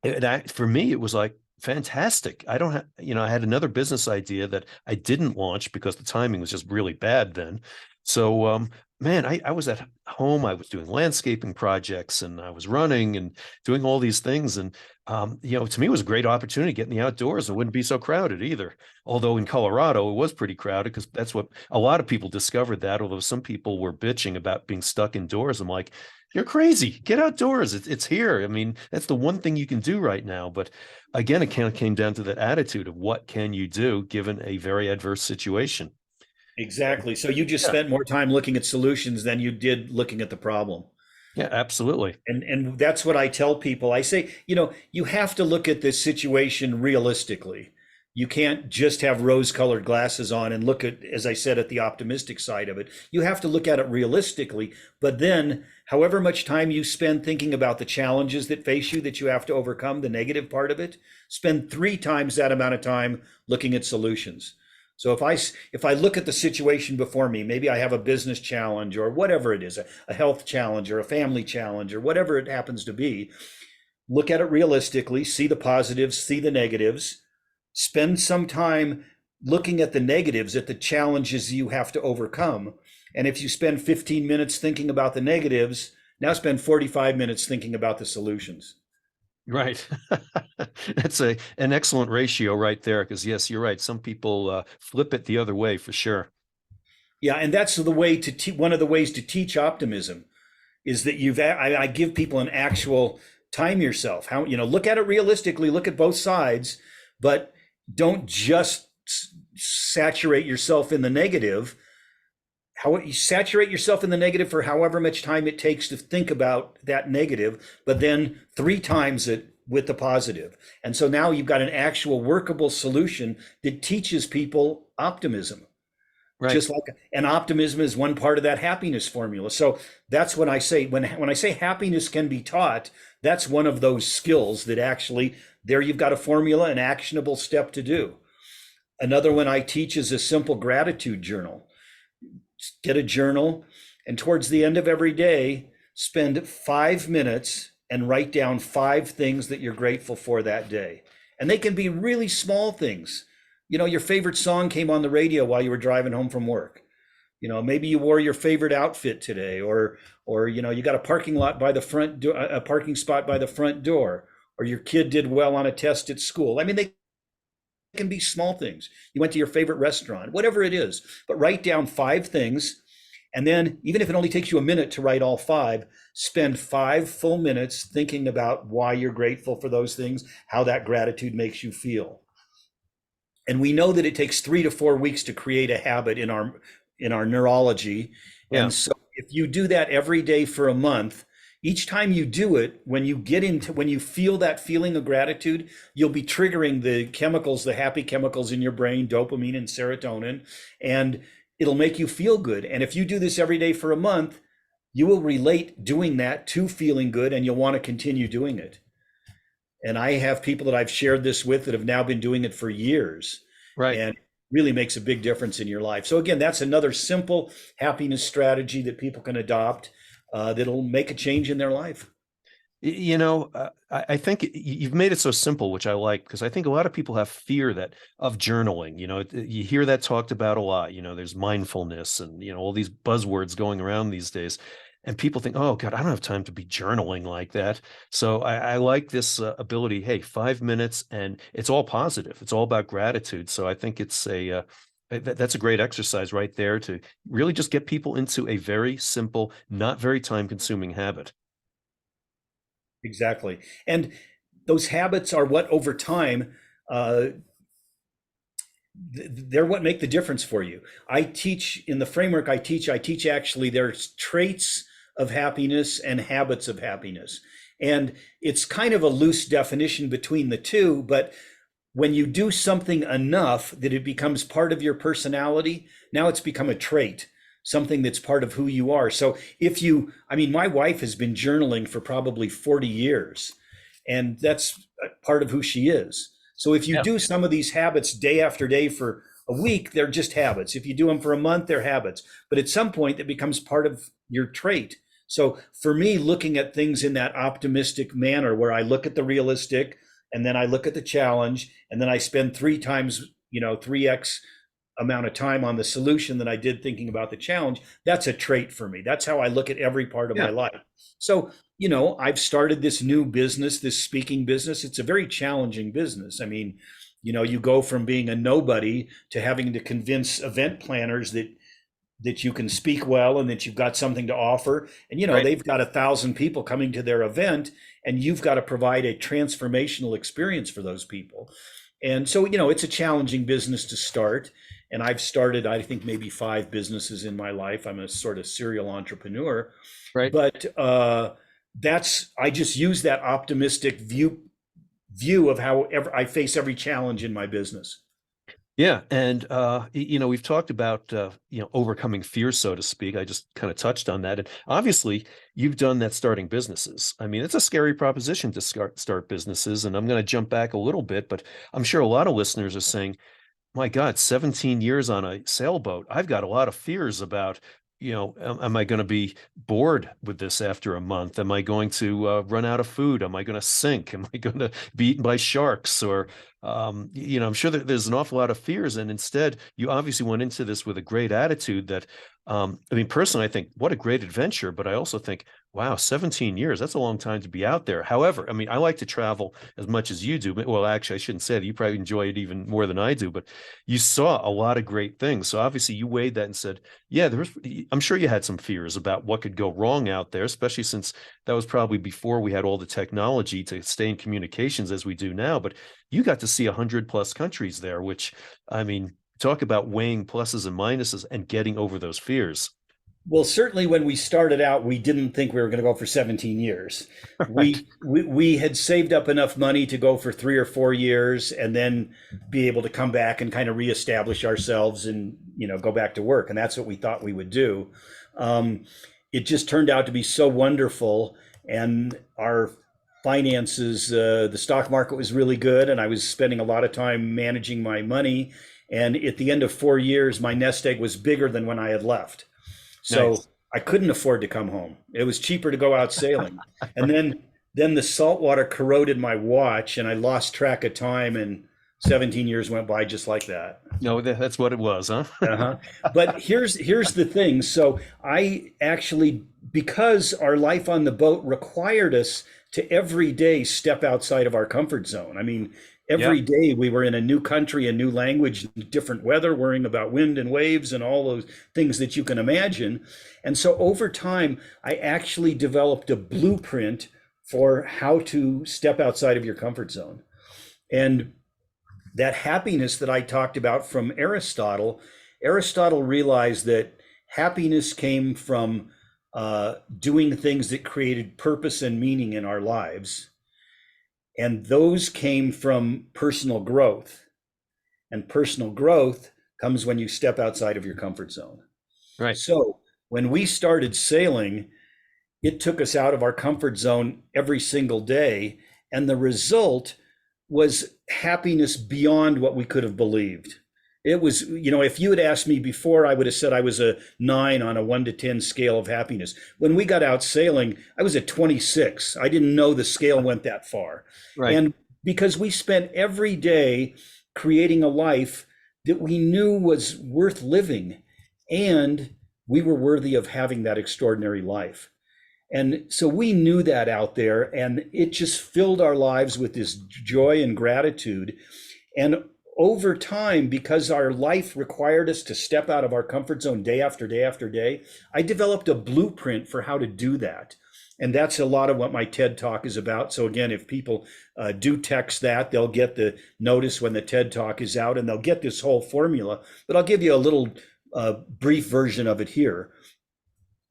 that for me, it was like fantastic. I don't have, I had another business idea that I didn't launch because the timing was just really bad then. So, man, I was at home. I was doing landscaping projects and I was running and doing all these things. And, to me, it was a great opportunity to get in the outdoors. It wouldn't be so crowded either. Although in Colorado, it was pretty crowded because that's what a lot of people discovered that, although some people were bitching about being stuck indoors. I'm like, you're crazy. Get outdoors. It's here. I mean, that's the one thing you can do right now. But again, it kind of came down to that attitude of what can you do given a very adverse situation. Exactly. So you just Yeah. spent more time looking at solutions than you did looking at the problem. Yeah, absolutely. And that's what I tell people. I say, you have to look at this situation realistically. You can't just have rose-colored glasses on and look at, as I said, at the optimistic side of it. You have to look at it realistically. But then, however much time you spend thinking about the challenges that face you, that you have to overcome, the negative part of it, spend 3 times that amount of time looking at solutions. So if I look at the situation before me, maybe I have a business challenge or whatever it is, a health challenge or a family challenge or whatever it happens to be, look at it realistically, see the positives, see the negatives, spend some time looking at the negatives, at the challenges you have to overcome. And if you spend 15 minutes thinking about the negatives, now spend 45 minutes thinking about the solutions. Right. That's an excellent ratio right there. Because yes, you're right. Some people flip it the other way for sure. Yeah, and that's the way one of the ways to teach optimism is that I give people an actual time yourself. How, look at it realistically, look at both sides, but don't just saturate yourself in the negative. How you saturate yourself in the negative for however much time it takes to think about that negative, but then 3 times it with the positive. And so now you've got an actual workable solution that teaches people optimism. Right. Just like, and optimism is one part of that happiness formula. So that's when I say, when I say happiness can be taught, that's one of those skills that actually, there you've got a formula, an actionable step to do. Another one I teach is a simple gratitude journal. Get a journal, and towards the end of every day, spend 5 minutes and write down 5 things that you're grateful for that day. And they can be really small things. Your favorite song came on the radio while you were driving home from work. Maybe you wore your favorite outfit today, or you got a parking lot by the front door, a parking spot by the front door, or your kid did well on a test at school. I mean, they can be small things. You went to your favorite restaurant, whatever it is, but write down 5 things. And then, even if it only takes you a minute to write all 5, spend 5 full minutes thinking about why you're grateful for those things, how that gratitude makes you feel. And we know that it takes 3 to 4 weeks to create a habit in our neurology. Yeah. And so if you do that every day for a month, each time you do it, when you feel that feeling of gratitude, you'll be triggering the chemicals, the happy chemicals in your brain, dopamine and serotonin, and it'll make you feel good. And if you do this every day for a month, you will relate doing that to feeling good, and you'll want to continue doing it. And I have people that I've shared this with that have now been doing it for years. Right. And it really makes a big difference in your life. So again, that's another simple happiness strategy that people can adopt that'll make a change in their life. I think you've made it so simple, which I like, because I think a lot of people have fear of journaling. You hear that talked about a lot. There's mindfulness and, all these buzzwords going around these days. And people think, oh, God, I don't have time to be journaling like that. So I like this ability. Hey, 5 minutes, and it's all positive. It's all about gratitude. So I think it's that's a great exercise right there to really just get people into a very simple, not very time-consuming habit. Exactly. And those habits are what over time, they're what make the difference for you. I teach in the framework I teach actually there's traits of happiness and habits of happiness. And it's kind of a loose definition between the two, but when you do something enough that it becomes part of your personality, now it's become a trait, something that's part of who you are. So my wife has been journaling for probably 40 years, and that's part of who she is. So if you do some of these habits day after day for a week, they're just habits. If you do them for a month, they're habits. But at some point, it becomes part of your trait. So for me, looking at things in that optimistic manner, where I look at the realistic, and then I look at the challenge, and then I spend 3 times, 3x amount of time on the solution than I did thinking about the challenge, that's a trait for me. That's how I look at every part of my life. So, I've started this new business, this speaking business. It's a very challenging business. I mean, you go from being a nobody to having to convince event planners that you can speak well and that you've got something to offer. And, Right. they've got 1,000 people coming to their event, and you've got to provide a transformational experience for those people. And so, it's a challenging business to start. And I've started, I think, maybe 5 businesses in my life. I'm a sort of serial entrepreneur. Right. But I just use that optimistic view of how I face every challenge in my business. Yeah. And, we've talked about, overcoming fear, so to speak. I just kind of touched on that. And obviously, you've done that starting businesses. I mean, it's a scary proposition to start businesses. And I'm going to jump back a little bit, but I'm sure a lot of listeners are saying, my God, 17 years on a sailboat. I've got a lot of fears about, am I going to be bored with this after a month? Am I going to run out of food? Am I going to sink? Am I going to be eaten by sharks? Or, I'm sure that there's an awful lot of fears. And instead, you obviously went into this with a great attitude that, personally, I think what a great adventure. But I also think, Wow, 17 years. That's a long time to be out there. However, I mean, I like to travel as much as you do. Well, actually, I shouldn't say that. You probably enjoy it even more than I do, but you saw a lot of great things. So obviously you weighed that and said, yeah, I'm sure you had some fears about what could go wrong out there, especially since that was probably before we had all the technology to stay in communications as we do now. But you got to see 100+ countries there, which, I mean, talk about weighing pluses and minuses and getting over those fears. Well, certainly when we started out, we didn't think we were going to go for 17 years. Right. We had saved up enough money to go for 3 or 4 years and then be able to come back and kind of reestablish ourselves and, go back to work. And that's what we thought we would do. Um, it just turned out to be so wonderful. And our finances, the stock market was really good. And I was spending a lot of time managing my money. And at the end of 4 years, my nest egg was bigger than when I had left. So Nice. I couldn't afford to come home. It was cheaper to go out sailing. And Right. then the salt water corroded my watch and I lost track of time and 17 years went by just like that. No, that's what it was, huh? Uh-huh. But here's the thing. So I actually, because our life on the boat required us to every day step outside of our comfort zone. I mean, Yeah. every day we were in a new country, a new language, different weather, worrying about wind and waves and all those things that you can imagine. And so over time, I actually developed a blueprint for how to step outside of your comfort zone. And that happiness that I talked about from Aristotle, Aristotle realized that happiness came from doing things that created purpose and meaning in our lives. And those came from personal growth. And personal growth comes when you step outside of your comfort zone. Right. So when we started sailing, it took us out of our comfort zone every single day. And the result was happiness beyond what we could have believed. It was, if you had asked me before, I would have said I was a 9 on a 1 to 10 scale of happiness. When we got out sailing, I was at 26. I didn't know the scale went that far. Right. And because we spent every day creating a life that we knew was worth living and we were worthy of having that extraordinary life. And so we knew that out there, and it just filled our lives with this joy and gratitude. And over time, because our life required us to step out of our comfort zone day after day after day, I developed a blueprint for how to do that. And that's a lot of what my TED Talk is about. So again, if people do text that, they'll get the notice when the TED Talk is out, and they'll get this whole formula. But I'll give you a little brief version of it here.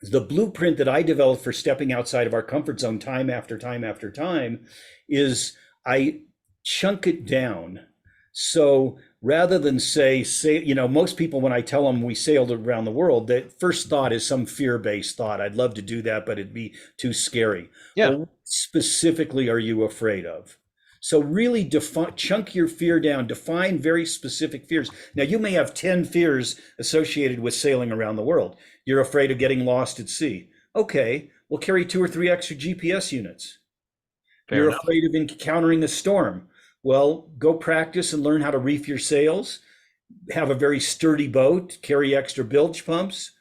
The blueprint that I developed for stepping outside of our comfort zone time after time after time is I chunk it down. So rather than say, most people, when I tell them we sailed around the world, that first thought is some fear-based thought. I'd love to do that, but it'd be too scary. Yeah. Well, what specifically are you afraid of? So really chunk your fear down, define very specific fears. Now, you may have 10 fears associated with sailing around the world. You're afraid of getting lost at sea. Okay, we'll carry 2 or 3 extra GPS units. Fair You're enough. afraid of encountering a storm. Well, go practice and learn how to reef your sails, have a very sturdy boat, carry extra bilge pumps.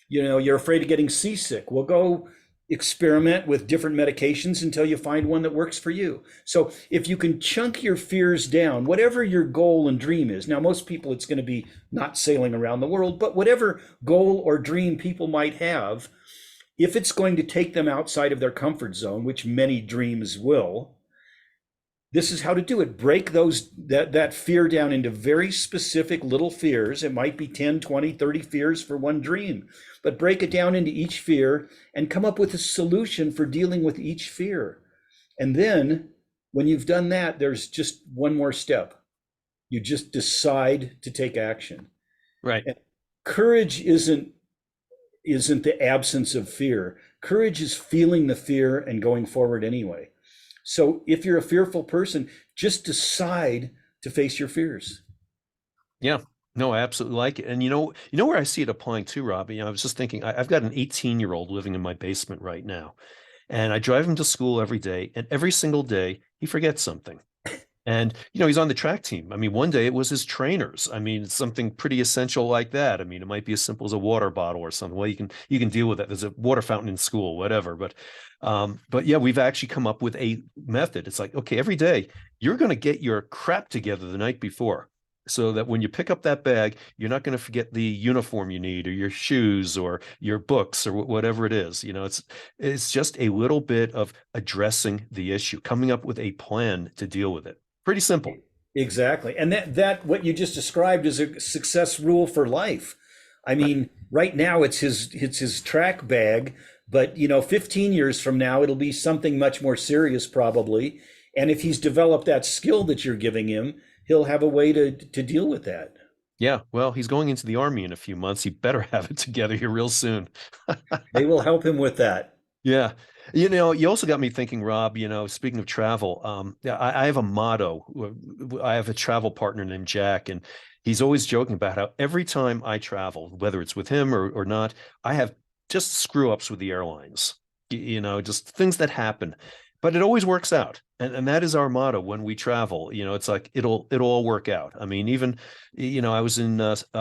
You're afraid of getting seasick. Well, go experiment with different medications until you find one that works for you. So if you can chunk your fears down, whatever your goal and dream is. Now, most people, it's going to be not sailing around the world, but whatever goal or dream people might have, if it's going to take them outside of their comfort zone, which many dreams will, this is how to do it. Break that fear down into very specific little fears. It might be 10, 20, 30 fears for one dream, but break it down into each fear and come up with a solution for dealing with each fear. And then when you've done that, there's just one more step. You just decide to take action. Right. And courage isn't the absence of fear. Courage is feeling the fear and going forward anyway. So if you're a fearful person, just decide to face your fears. Yeah. No, I absolutely like it. And where I see it applying too, Robbie. I was just thinking, I've got an 18-year-old living in my basement right now, and I drive him to school every day, and every single day he forgets something. And, he's on the track team. I mean, one day it was his trainers. I mean, something pretty essential like that. I mean, it might be as simple as a water bottle or something. Well, you can deal with that. There's a water fountain in school, whatever. But yeah, we've actually come up with a method. It's like, okay, every day you're going to get your crap together the night before, so that when you pick up that bag, you're not going to forget the uniform you need, or your shoes, or your books, or whatever it is. It's just a little bit of addressing the issue, coming up with a plan to deal with it. Pretty simple. Exactly. And that what you just described is a success rule for life. I mean, right now it's his track bag, but 15 years from now it'll be something much more serious probably. And if he's developed that skill that you're giving him, he'll have a way to deal with that. Yeah, well, he's going into the army in a few months. He better have it together here real soon. They will help him with that. Yeah. You also got me thinking, Rob, speaking of travel, yeah, I have a motto. I have a travel partner named Jack, and he's always joking about how every time I travel, whether it's with him or not, I have just screw ups with the airlines, just things that happen. But it always works out. And that is our motto when we travel. It's like it'll all work out. I mean, even I was in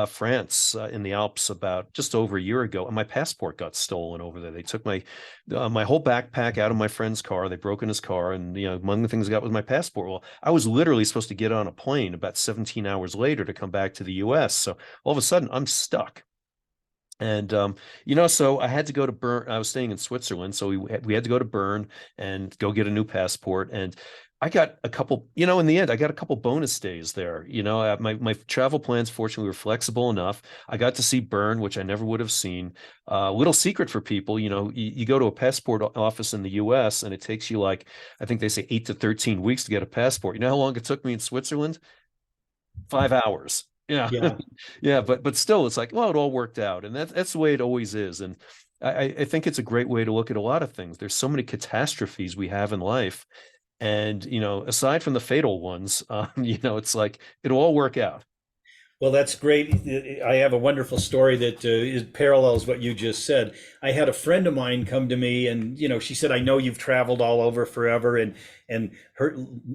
France, in the Alps, about just over a year ago, and my passport got stolen over there. They took my whole backpack out of my friend's car. They broke in his car, and among the things I got was my passport. Well, I was literally supposed to get on a plane about 17 hours later to come back to the U.S. So all of a sudden, I'm stuck. And so I had to go to Bern. I was staying in Switzerland, so we had to go to Bern and go get a new passport. And I got a couple, in the end, I got a couple bonus days there. My travel plans fortunately were flexible enough. I got to see Bern, which I never would have seen. Little secret for people, you go to a passport office in the U.S. and it takes you, like, I think they say 8 to 13 weeks to get a passport. You know how long it took me in Switzerland? 5 hours. Yeah. Yeah. Yeah, but still, it's like, well, it all worked out. And that's the way it always is. And I think it's a great way to look at a lot of things. There's so many catastrophes we have in life. And, aside from the fatal ones, it's like it'll all work out. Well, that's great. I have a wonderful story that parallels what you just said. I had a friend of mine come to me, and she said, "I know you've traveled all over forever, and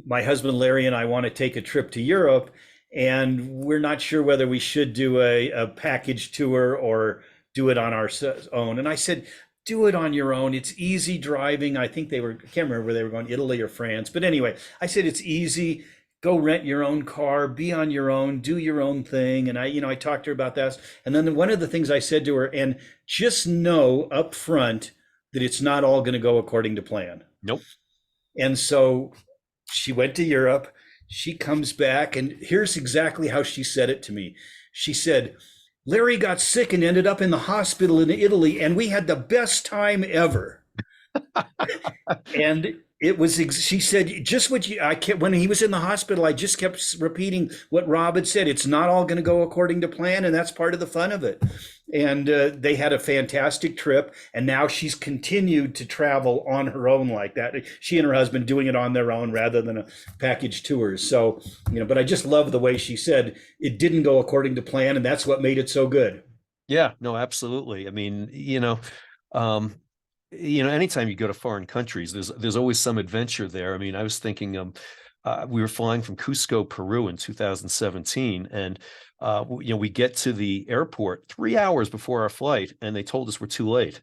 my husband Larry and I want to take a trip to Europe, and we're not sure whether we should do a package tour or do it on our own." And I said, "Do it on your own. It's easy driving." I think I can't remember where they were going, Italy or France. But anyway, I said, "It's easy. Go rent your own car, be on your own, do your own thing." And I talked to her about that. And then one of the things I said to her, and just know up front that it's not all going to go according to plan. Nope. And so she went to Europe. She comes back, and here's exactly how she said it to me. She said, "Larry got sick and ended up in the hospital in Italy, and we had the best time ever." And it was, she said, just what I kept, when he was in the hospital, I just kept repeating what Rob had said. It's not all going to go according to plan, and that's part of the fun of it. And they had a fantastic trip, and now she's continued to travel on her own like that. She and her husband doing it on their own rather than a package tour. So, but I just love the way she said it didn't go according to plan, and that's what made it so good. Yeah, no, absolutely. I mean, um, anytime you go to foreign countries, there's always some adventure there. I mean, I was thinking, we were flying from Cusco, Peru in 2017, and we get to the airport 3 hours before our flight, and they told us we're too late.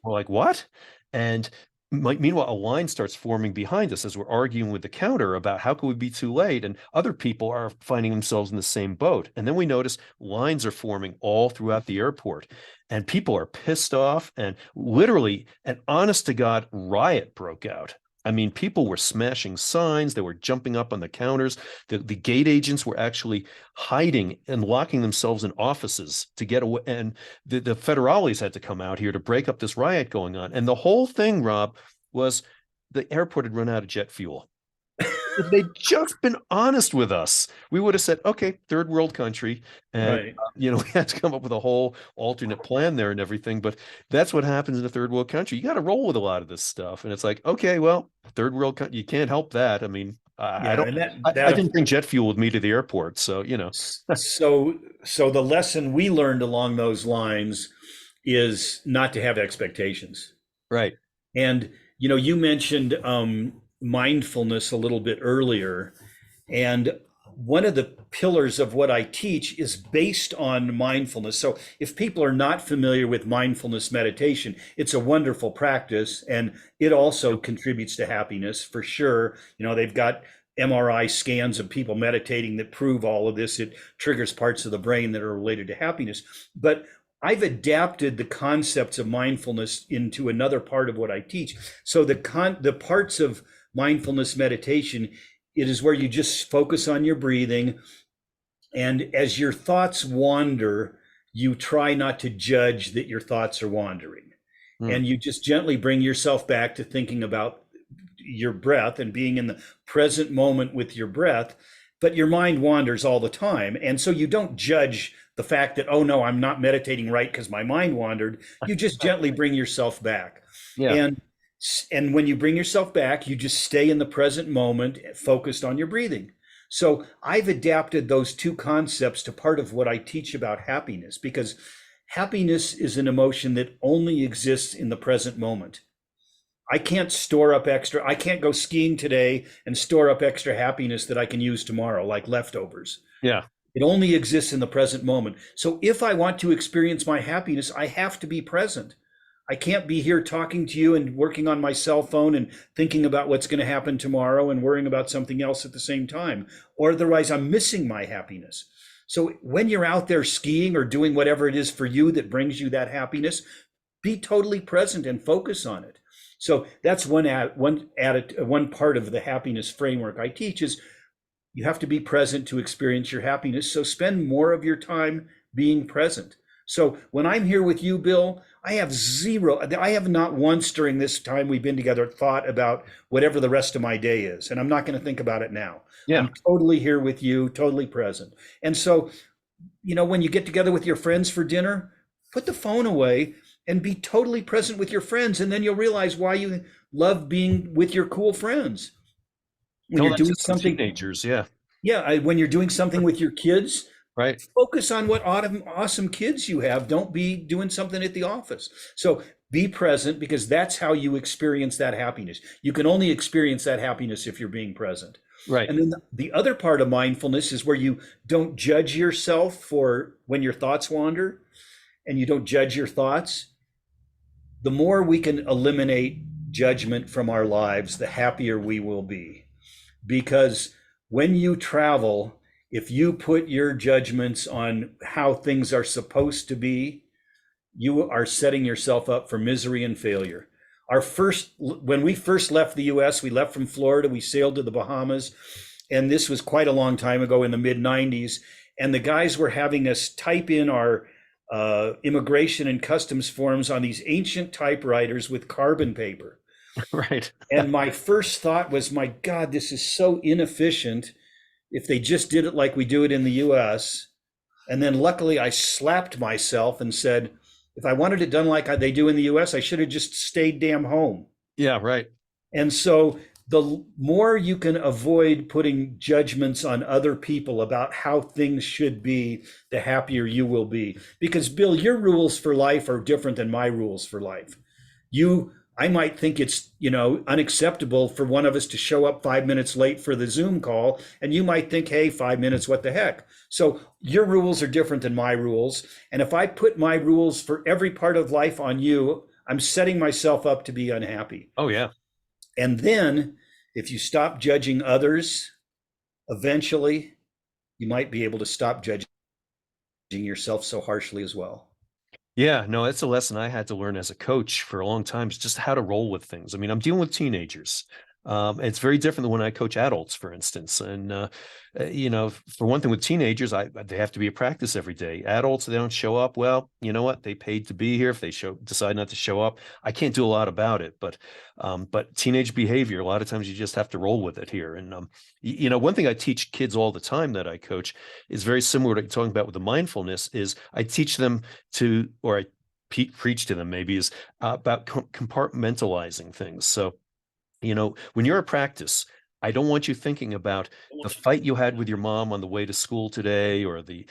We're like, what? And meanwhile, a line starts forming behind us as we're arguing with the counter about how could we be too late, and other people are finding themselves in the same boat. And then we notice lines are forming all throughout the airport, and people are pissed off, and literally an honest to God riot broke out. I mean, people were smashing signs. They were jumping up on the counters. The gate agents were actually hiding and locking themselves in offices to get away. And the federales had to come out here to break up this riot going on. And the whole thing, Rob, was the airport had run out of jet fuel. If they'd just been honest with us, we would have said, okay, third world country. And, Right. we had to come up with a whole alternate plan there and everything. But that's what happens in a third world country. You got to roll with a lot of this stuff. And it's like, okay, well, third world country, you can't help that. I mean, I Yeah, don't, and I didn't bring jet fuel with me to the airport. So. so the lesson we learned along those lines is not to have expectations. Right. And you mentioned mindfulness a little bit earlier, And one of the pillars of what I teach is based on mindfulness. So if people are not familiar with mindfulness meditation, it's a wonderful practice, and it also contributes to happiness for sure. You know, they've got MRI scans of people meditating that prove all of this. It triggers parts of the brain that are related to happiness. But I've adapted the concepts of mindfulness into another part of what I teach. So the parts of mindfulness meditation, it is where you just focus on your breathing. And as your thoughts wander, you try not to judge that your thoughts are wandering. And you just gently bring yourself back to thinking about your breath and being in the present moment with your breath. But your mind wanders all the time. And so you don't judge the fact that, oh no, I'm not meditating right because my mind wandered. You just gently bring yourself back. Yeah. And when you bring yourself back, you just stay in the present moment, focused on your breathing. So I've adapted those two concepts to part of what I teach about happiness, because happiness is an emotion that only exists in the present moment. I can't go skiing today and store up extra happiness that I can use tomorrow, like leftovers. Yeah. It only exists in the present moment. So if I want to experience my happiness, I have to be present. I can't be here talking to you and working on my cell phone and thinking about what's going to happen tomorrow and worrying about something else at the same time, or otherwise I'm missing my happiness. So when you're out there skiing or doing whatever it is for you that brings you that happiness, be totally present and focus on it. So that's one part of the happiness framework I teach is you have to be present to experience your happiness. So spend more of your time being present. So when I'm here with you, Bill, I have not once during this time we've been together thought about whatever the rest of my day is. And I'm not going to think about it now. Yeah. I'm totally here with you, totally present. And so, you know, when you get together with your friends for dinner, put the phone away and be totally present with your friends. And then you'll realize why you love being with your cool friends. When you're doing something, teenagers, yeah. Yeah, when you're doing something with your kids, right, focus on what awesome kids you have. Don't be doing something at the office. So be present, because that's how you experience that happiness. You can only experience that happiness if you're being present. Right. And then the other part of mindfulness is where you don't judge yourself for when your thoughts wander, and you don't judge your thoughts. The more we can eliminate judgment from our lives, the happier we will be. Because when you travel, if you put your judgments on how things are supposed to be, you are setting yourself up for misery and failure. When we first left the US, we left from Florida, we sailed to the Bahamas, and this was quite a long time ago in the mid-90s. And the guys were having us type in our immigration and customs forms on these ancient typewriters with carbon paper. Right. And my first thought was, my God, this is so inefficient. If they just did it like we do it in the US. And then luckily I slapped myself and said, if I wanted it done like they do in the US, I should have just stayed damn home. Yeah, right. And so the more you can avoid putting judgments on other people about how things should be, the happier you will be. Because Bill, your rules for life are different than my rules for life. I might think it's, unacceptable for one of us to show up 5 minutes late for the Zoom call. And you might think, hey, 5 minutes, what the heck? So your rules are different than my rules. And if I put my rules for every part of life on you, I'm setting myself up to be unhappy. Oh, yeah. And then if you stop judging others, eventually you might be able to stop judging yourself so harshly as well. Yeah, no, that's a lesson I had to learn as a coach for a long time, is just how to roll with things. I mean, I'm dealing with teenagers. It's very different than when I coach adults, for instance. And, for one thing with teenagers, they have to be at practice every day. Adults, they don't show up. Well, you know what? They paid to be here. If they decide not to show up, I can't do a lot about it. But teenage behavior, a lot of times you just have to roll with it here. And, one thing I teach kids all the time that I coach is very similar to what you're talking about with the mindfulness, is I teach them or I preach to them maybe, is about compartmentalizing things. So, when you're at practice, I don't want you thinking about the fight you had with your mom on the way to school today, or the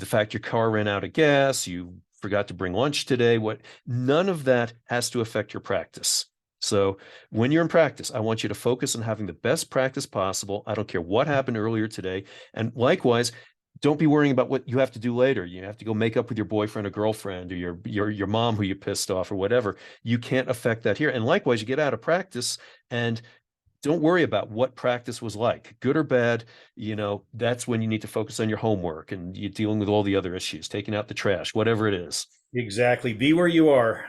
fact your car ran out of gas, you forgot to bring lunch today. None of that has to affect your practice. So when you're in practice, I want you to focus on having the best practice possible. I don't care what happened earlier today. And likewise, don't be worrying about what you have to do later. You have to go make up with your boyfriend or girlfriend or your mom who you pissed off or whatever. You can't affect that here. And likewise, you get out of practice and don't worry about what practice was like, good or bad. That's when you need to focus on your homework and you're dealing with all the other issues, taking out the trash, whatever it is. Exactly. Be where you are.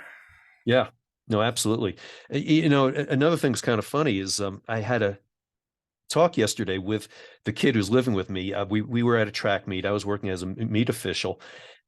Yeah, no, absolutely. Another thing's kind of funny is I had a talk yesterday with the kid who's living with me. We were at a track meet. I was working as a meet official,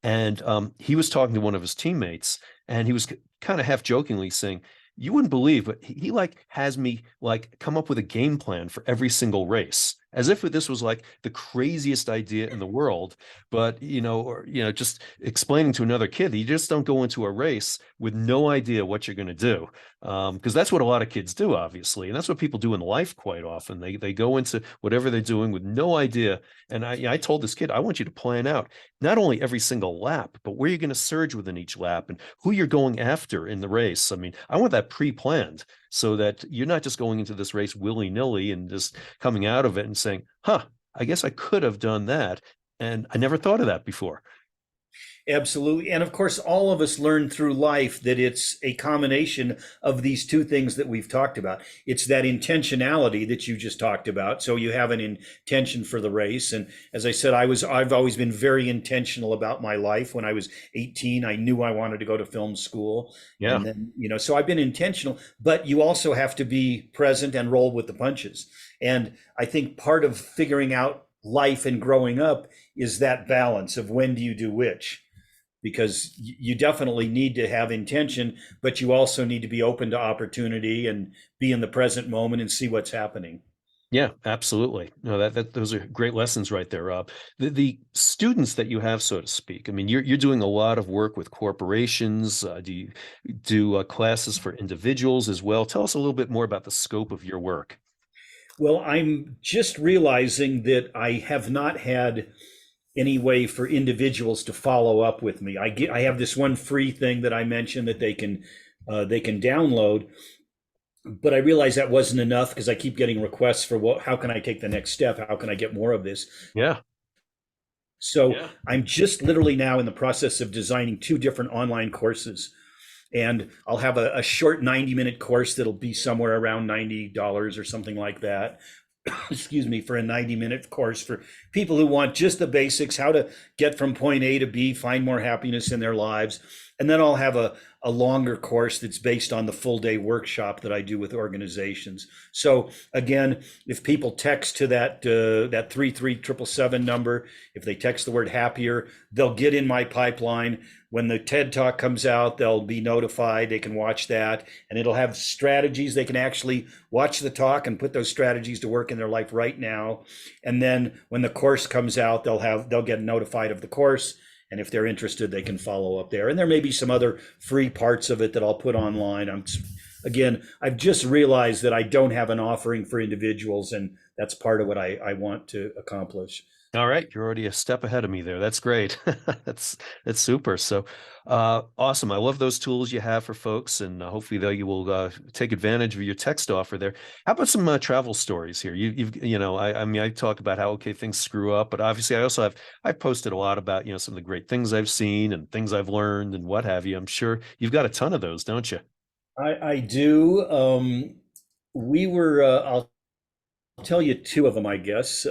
and he was talking to one of his teammates, and he was kind of half jokingly saying, "You wouldn't believe, but he like has me like come up with a game plan for every single race, as if this was like the craziest idea in the world." But just explaining to another kid, you just don't go into a race with no idea what you're going to do, because that's what a lot of kids do, obviously, and that's what people do in life quite often. They go into whatever they're doing with no idea. And I told this kid, I want you to plan out not only every single lap, but where you're going to surge within each lap and who you're going after in the race. I mean, I want that pre-planned so that you're not just going into this race willy-nilly and just coming out of it and saying, huh, I guess I could have done that. And I never thought of that before. Absolutely. And of course, all of us learn through life that it's a combination of these two things that we've talked about. It's that intentionality that you just talked about. So you have an intention for the race. And as I said, I've always been very intentional about my life. When I was 18, I knew I wanted to go to film school. Yeah. And then, so I've been intentional, but you also have to be present and roll with the punches. And I think part of figuring out life and growing up is that balance of when do you do which, because you definitely need to have intention, but you also need to be open to opportunity and be in the present moment and see what's happening. Yeah, absolutely. No, those are great lessons right there, Rob. The students that you have, so to speak, I mean, you're doing a lot of work with corporations. Do you do classes for individuals as well? Tell us a little bit more about the scope of your work. Well, I'm just realizing that I have not had any way for individuals to follow up with me. I have this one free thing that I mentioned that they can download, but I realized that wasn't enough because I keep getting requests for how can I take the next step? How can I get more of this? Yeah. So I'm just literally now in the process of designing two different online courses. And I'll have a short 90-minute course that'll be somewhere around $90 or something like that. Excuse me, for a 90-minute course for people who want just the basics, how to get from point A to B, find more happiness in their lives. And then I'll have a longer course that's based on the full day workshop that I do with organizations. So again, if people text to that 33777 number, if they text the word happier, they'll get in my pipeline. When the TED Talk comes out, they'll be notified. They can watch that, and it'll have strategies. They can actually watch the talk and put those strategies to work in their life right now. And then when the course comes out, they'll get notified of the course. And if they're interested, they can follow up there. And there may be some other free parts of it that I'll put online. I've just realized that I don't have an offering for individuals, and that's part of what I want to accomplish. All right, you're already a step ahead of me there. That's great. That's super. So awesome. I love those tools you have for folks, and hopefully you will take advantage of your text offer there. How about some travel stories here? I mean, I talk about how things screw up, but obviously I've posted a lot about some of the great things I've seen and things I've learned and what have you. I'm sure you've got a ton of those, don't you? I do. I'll tell you two of them, I guess.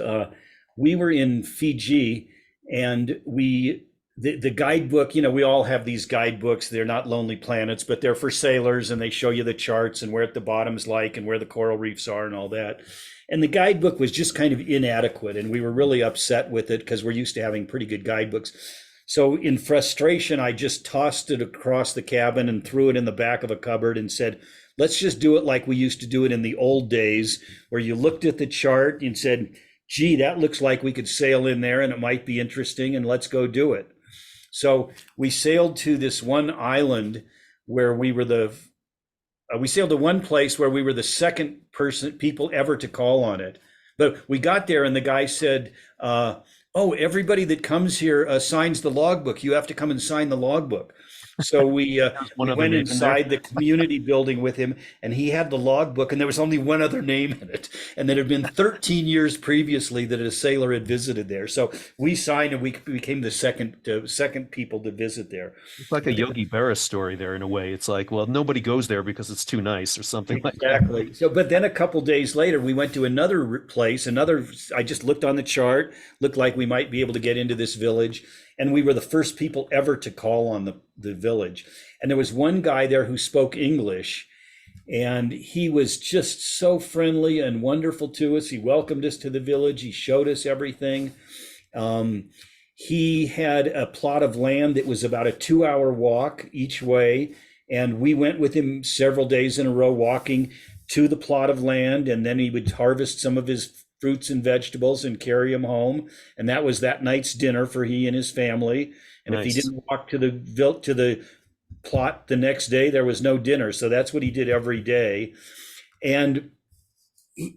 We were in Fiji, and the guidebook, we all have these guidebooks. They're not Lonely Planets, but they're for sailors, and they show you the charts and where the bottom's like and where the coral reefs are and all that. And the guidebook was just kind of inadequate, and we were really upset with it because we're used to having pretty good guidebooks. So in frustration, I just tossed it across the cabin and threw it in the back of a cupboard and said, let's just do it like we used to do it in the old days, where you looked at the chart and said, gee, that looks like we could sail in there and it might be interesting, and let's go do it. So we sailed to this one island where we sailed to one place where we were the second people ever to call on it. But we got there and the guy said, oh, everybody that comes here signs the logbook. You have to come and sign the logbook. So There's one we other went name in there. inside the community building with him, and he had the logbook, and there was only one other name in it, and that had been 13 years previously that a sailor had visited there. So we signed, and we became the second people to visit there. It's like a But Yogi Berra story there in a way. It's like, well, nobody goes there because it's too nice or something like that. exactly. So, but then a couple days later, we went to another place. I just looked on the chart, looked like we might be able to get into this village. And we were the first people ever to call on the village. And there was one guy there who spoke English. And he was just so friendly and wonderful to us. He welcomed us to the village. He showed us everything. Um, he had a plot of land that was about a 2-hour walk each way. And we went with him several days in a row, walking to the plot of land. And then he would harvest some of his fruits and vegetables and carry them home. And that was that night's dinner for he and his family. And if he Nice. didn't walk to the plot the next day, there was no dinner. So that's what he did every day. And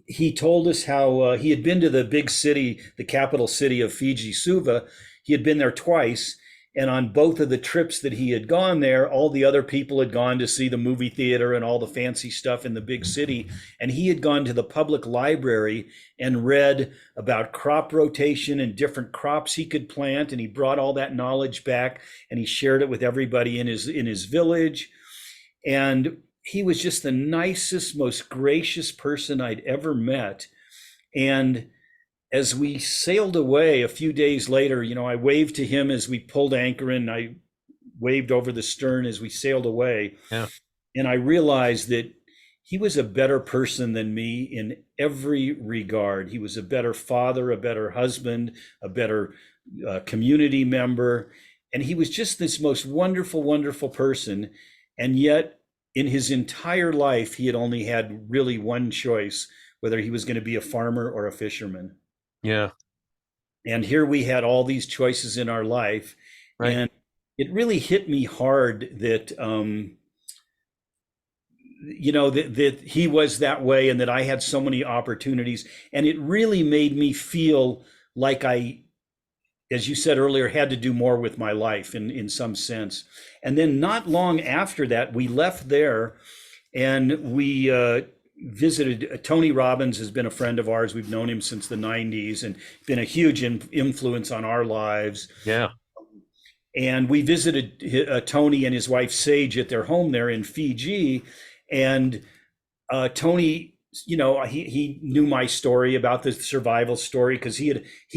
he told us how he had been to the big city, the capital city of Fiji, Suva. He had been there twice. And on both of the trips that he had gone there, all the other people had gone to see the movie theater and all the fancy stuff in the big city. And he had gone to the public library and read about crop rotation and different crops he could plant. And he brought all that knowledge back and he shared it with everybody in his village. And he was just the nicest, most gracious person I'd ever met. And as we sailed away a few days later, I waved to him as we pulled anchor and I waved over the stern as we sailed away. Yeah. And I realized that he was a better person than me in every regard. He was a better father, a better husband, a better community member. And he was just this most wonderful, wonderful person. And yet, in his entire life, he had only had really one choice, whether he was going to be a farmer or a fisherman. Yeah. And here we had all these choices in our life. Right. And it really hit me hard that, that he was that way and that I had so many opportunities. And it really made me feel like I, as you said earlier, had to do more with my life in some sense. And then not long after that, we left there and we visited. Tony Robbins has been a friend of ours. We've known him since the 90s and been a huge influence on our lives. Yeah. And we visited Tony and his wife Sage at their home there in Fiji. And Tony, he knew my story about the survival story because he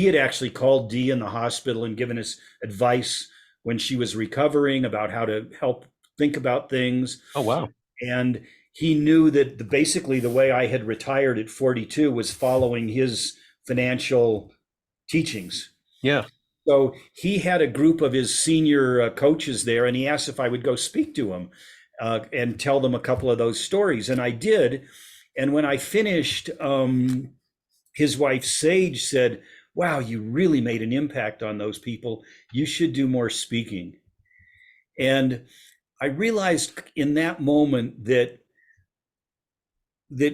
had actually called Dee in the hospital and given us advice when she was recovering about how to help think about things. Oh, wow. And he knew that basically the way I had retired at 42 was following his financial teachings. Yeah. So he had a group of his senior coaches there, and he asked if I would go speak to them and tell them a couple of those stories. And I did. And when I finished, his wife, Sage, said, "Wow, you really made an impact on those people. You should do more speaking." And I realized in that moment that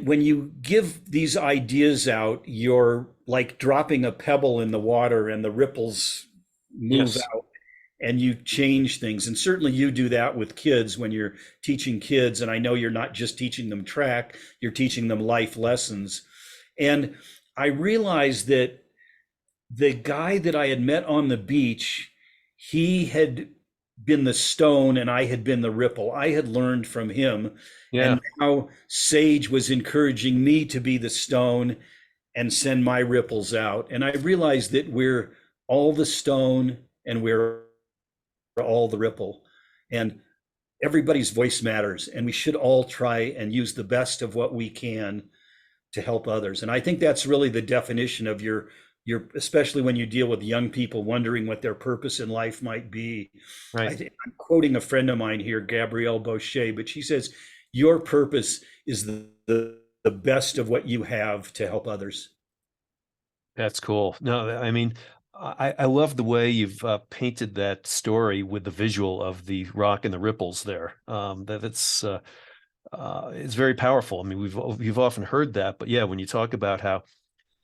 when you give these ideas out, you're like dropping a pebble in the water and the ripples move Yes. out and you change things. And certainly you do that with kids when you're teaching kids. And I know you're not just teaching them track, you're teaching them life lessons. And I realized that the guy that I had met on the beach, he had been the stone and I had been the ripple. I had learned from him. Yeah. And now Sage was encouraging me to be the stone and send my ripples out. And I realized that we're all the stone and we're all the ripple. And everybody's voice matters. And we should all try and use the best of what we can to help others. And I think that's really the definition of your especially when you deal with young people wondering what their purpose in life might be. Right. I'm quoting a friend of mine here, Gabrielle Boucher, but she says, your purpose is the best of what you have to help others. That's cool. No, I mean, I love the way you've painted that story with the visual of the rock and the ripples there. It's very powerful. I mean, you've often heard that, but yeah, when you talk about how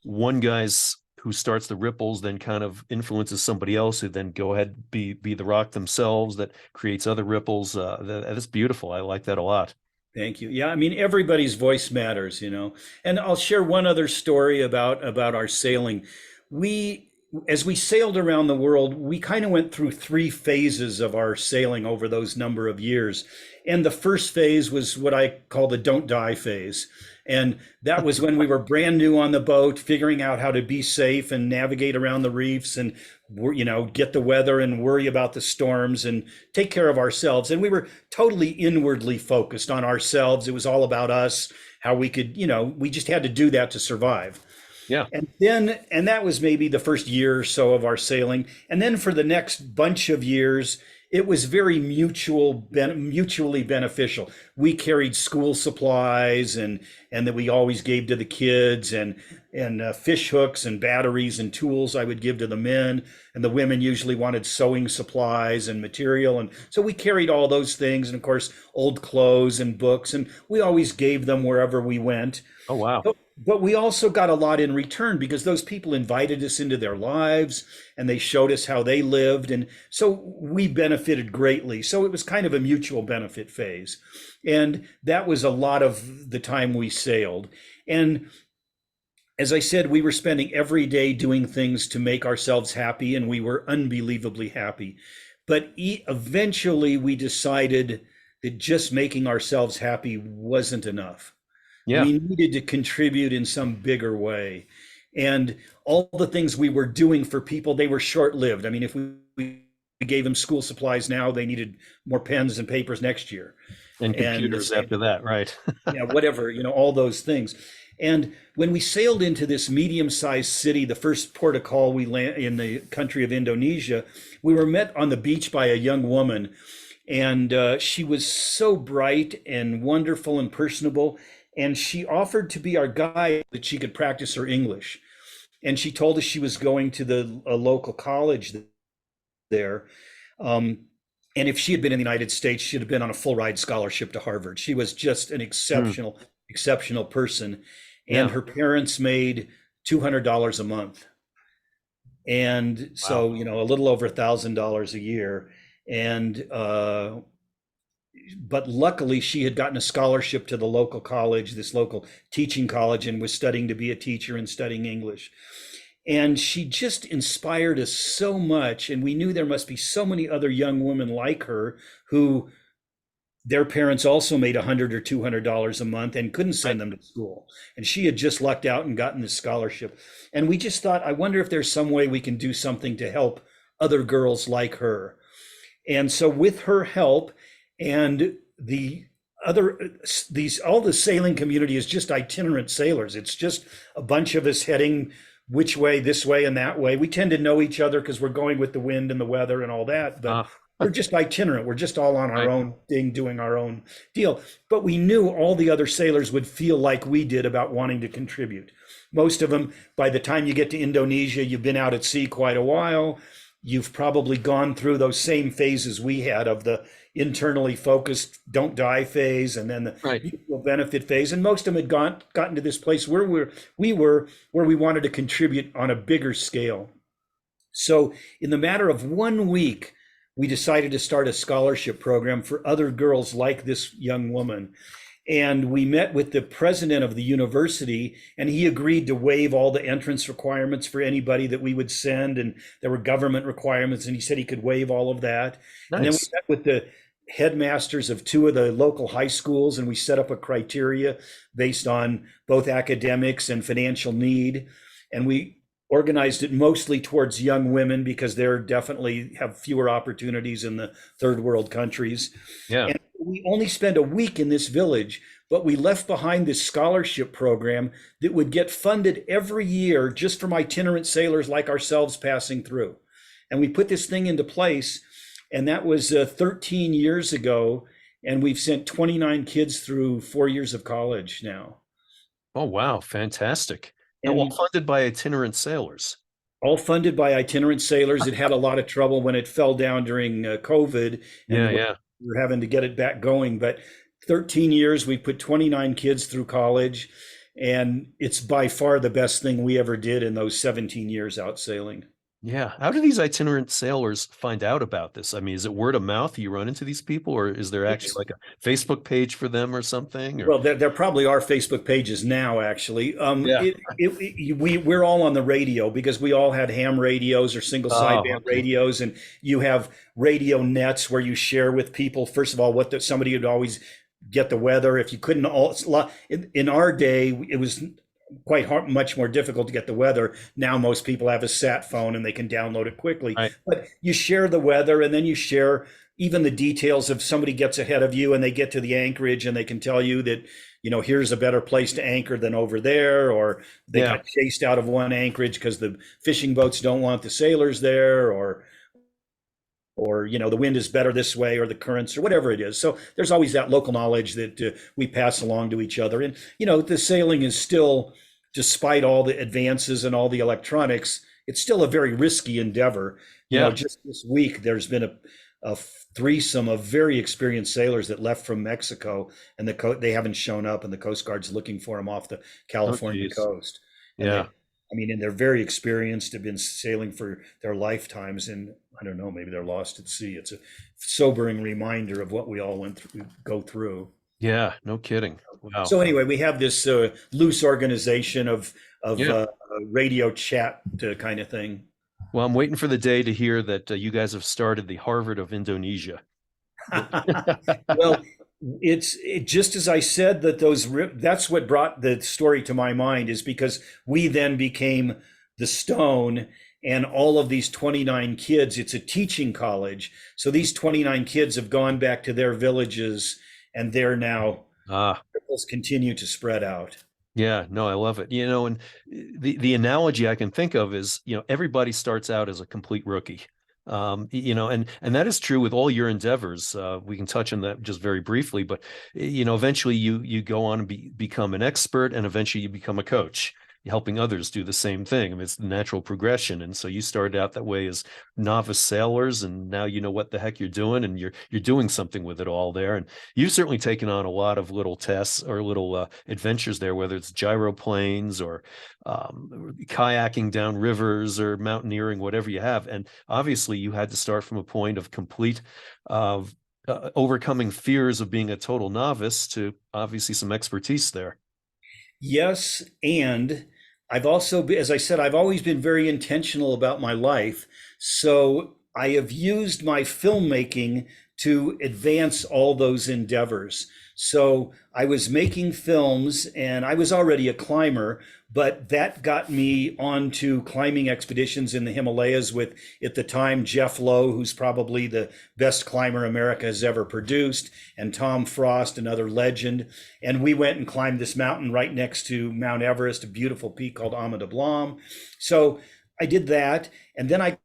one guy's who starts the ripples then kind of influences somebody else who then go ahead be the rock themselves that creates other ripples. That's beautiful. I like that a lot. Thank you. Yeah, I mean everybody's voice matters, you know. And I'll share one other story about our sailing. We As we sailed around the world, we kind of went through three phases of our sailing over those number of years. And the first phase was what I call the don't die phase. And that was when we were brand new on the boat, figuring out how to be safe and navigate around the reefs and, you know, get the weather and worry about the storms and take care of ourselves. And we were totally inwardly focused on ourselves. It was all about us, how we could, you know, we just had to do that to survive. Yeah. And that was maybe the first year or so of our sailing. And then for the next bunch of years, it was very mutually beneficial. We carried school supplies and that we always gave to the kids and fish hooks and batteries and tools I would give to the men. And the women usually wanted sewing supplies and material. And so we carried all those things. And of course, old clothes and books. And we always gave them wherever we went. Oh, wow. But we also got a lot in return because those people invited us into their lives and they showed us how they lived. And so we benefited greatly. So it was kind of a mutual benefit phase. And that was a lot of the time we sailed. And as I said, we were spending every day doing things to make ourselves happy, and we were unbelievably happy. But eventually we decided that just making ourselves happy wasn't enough. Yeah. We needed to contribute in some bigger way. And all the things we were doing for people, they were short-lived. I mean, if we gave them school supplies now, they needed more pens and papers next year. And computers after that, right? Yeah, whatever, you know, all those things. And when we sailed into this medium-sized city, the first port of call we land in the country of Indonesia, we were met on the beach by a young woman. And she was so bright and wonderful and personable. And she offered to be our guide that she could practice her English. And she told us she was going to a local college there. And if she had been in the United States, she'd have been on a full ride scholarship to Harvard. She was just an exceptional person. And Yeah. her parents made $200 a month. And so, Wow. you know, a little over $1,000 a year. And but luckily she had gotten a scholarship to the local college, this local teaching college, and was studying to be a teacher and studying English. And she just inspired us so much. And we knew there must be so many other young women like her who their parents also made $100 or $200 a month and couldn't send them to school. And she had just lucked out and gotten this scholarship. And we just thought, I wonder if there's some way we can do something to help other girls like her. And so with her help, and all the sailing community is just itinerant sailors. It's just a bunch of us heading which way, this way and that way. We tend to know each other because we're going with the wind and the weather and all that, but we're just itinerant. We're just all on our own thing, doing our own deal. But we knew all the other sailors would feel like we did about wanting to contribute. Most of them, by the time you get to Indonesia, you've been out at sea quite a while. You've probably gone through those same phases we had of the internally focused don't die phase and then the mutual benefit phase. And most of them had gotten to this place where we wanted to contribute on a bigger scale. So in the matter of 1 week, we decided to start a scholarship program for other girls like this young woman. And we met with the president of the university, and he agreed to waive all the entrance requirements for anybody that we would send. And there were government requirements, and he said he could waive all of that. Nice. And then we met with the headmasters of 2 of the local high schools, and we set up a criteria based on both academics and financial need. And we organized it mostly towards young women because they're definitely have fewer opportunities in the third world countries. Yeah. And we only spent a week in this village, but we left behind this scholarship program that would get funded every year just from itinerant sailors like ourselves passing through. And we put this thing into place, and that was 13 years ago. And we've sent 29 kids through 4 years of college now. Oh, wow. Fantastic. And all funded by itinerant sailors. All funded by itinerant sailors. It had a lot of trouble when it fell down during COVID. And we're having to get it back going. But 13 years, we put 29 kids through college. And it's by far the best thing we ever did in those 17 years out sailing. Yeah. How do these itinerant sailors find out about this? I mean, is it word of mouth? You run into these people, or is there actually It's like a Facebook page for them or something? Or Well, there probably are Facebook pages now, actually. yeah. We're all on the radio because we all had ham radios or single Oh, sideband okay. radios, and you have radio nets where you share with people. First of all, somebody would always get the weather. If you couldn't, in our day, it was quite hard, much more difficult to get the weather. Now most people have a sat phone and they can download it quickly. Right. But you share the weather, and then you share even the details. If somebody gets ahead of you and they get to the anchorage and they can tell you that, here's a better place to anchor than over there, or they Yeah. got chased out of one anchorage because the fishing boats don't want the sailors there, or the wind is better this way, or the currents, or whatever it is. So there's always that local knowledge that we pass along to each other. And the sailing is still, despite all the advances and all the electronics, it's still a very risky endeavor. Yeah. Just this week there's been a threesome of very experienced sailors that left from Mexico, and they haven't shown up, and the Coast Guard's looking for them off the Oh, California geez. coast. And Yeah. and they're very experienced, have been sailing for their lifetimes, and I don't know, maybe they're lost at sea. It's a sobering reminder of what we all go through. Yeah. No kidding. Wow. So anyway, we have this loose organization of Yeah. radio chat kind of thing. Well, I'm waiting for the day to hear that you guys have started the Harvard of Indonesia. Well, just as I said, that's what brought the story to my mind, is because we then became the Stone, and all of these 29 kids, it's a teaching college. So these 29 kids have gone back to their villages, and they're now Ah. continue to spread out. Yeah, no, I love it. And the analogy I can think of is, everybody starts out as a complete rookie. And that is true with all your endeavors. We can touch on that just very briefly, but eventually you go on and become an expert, and eventually you become a coach, helping others do the same thing. I mean, it's the natural progression. And so you started out that way as novice sailors, and now you know what the heck you're doing, and you're doing something with it all there. And you've certainly taken on a lot of little tests or little adventures there, whether it's gyroplanes or kayaking down rivers or mountaineering, whatever you have. And obviously you had to start from a point of complete overcoming fears of being a total novice to obviously some expertise there. Yes, and I've also, as I said, I've always been very intentional about my life. So I have used my filmmaking to advance all those endeavors. So I was making films, and I was already a climber, but that got me onto climbing expeditions in the Himalayas with, at the time, Jeff Lowe, who's probably the best climber America has ever produced, and Tom Frost, another legend. And we went and climbed this mountain right next to Mount Everest, a beautiful peak called Ama Dablam. So I did that, and then I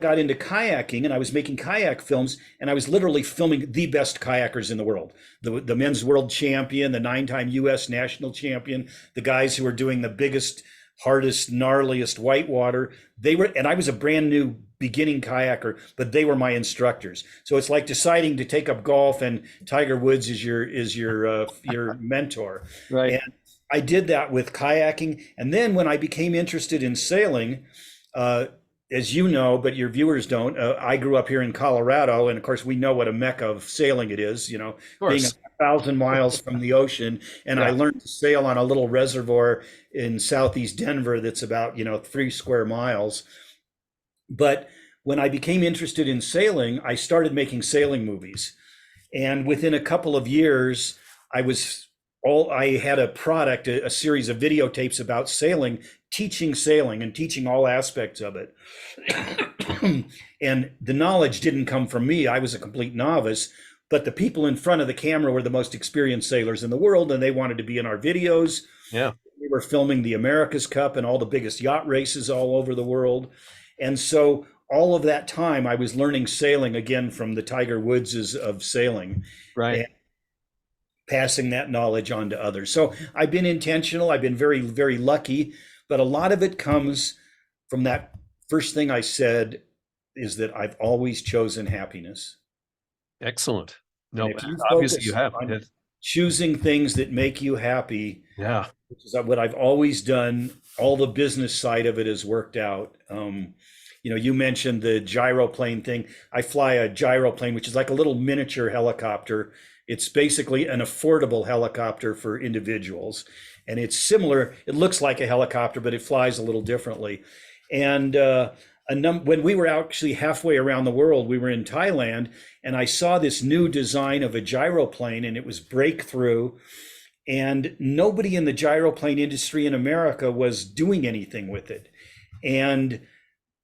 got into kayaking, and I was making kayak films, and I was literally filming the best kayakers in the world, the men's world champion, the 9-time US national champion, the guys who were doing the biggest, hardest, gnarliest whitewater. And I was a brand new beginning kayaker, but they were my instructors. So it's like deciding to take up golf, and Tiger Woods is your mentor. Right. And I did that with kayaking. And then when I became interested in sailing, as you know, but your viewers don't, I grew up here in Colorado, and of course we know what a mecca of sailing it is, Of being course. 1,000 miles from the ocean. And I Yeah. learned to sail on a little reservoir in southeast Denver that's about, 3 square miles. But when I became interested in sailing, I started making sailing movies. And within a couple of years, I had a product, a series of videotapes about sailing, teaching sailing and teaching all aspects of it. And the knowledge didn't come from me. I was a complete novice, but the people in front of the camera were the most experienced sailors in the world, and they wanted to be in our videos. Yeah. We were filming the America's Cup and all the biggest yacht races all over the world. And so all of that time, I was learning sailing again from the Tiger Woodses of sailing. Right. And passing that knowledge on to others. So I've been intentional. I've been very, very lucky, but a lot of it comes from that first thing I said, is that I've always chosen happiness. Excellent. No, And if you obviously focus you have. on Yes. choosing things that make you happy, Yeah. which is what I've always done. All the business side of it has worked out. You mentioned the gyroplane thing. I fly a gyroplane, which is like a little miniature helicopter. It's basically an affordable helicopter for individuals. And it's similar, it looks like a helicopter, but it flies a little differently. And when we were actually halfway around the world, we were in Thailand, and I saw this new design of a gyroplane, and it was breakthrough. And nobody in the gyroplane industry in America was doing anything with it. And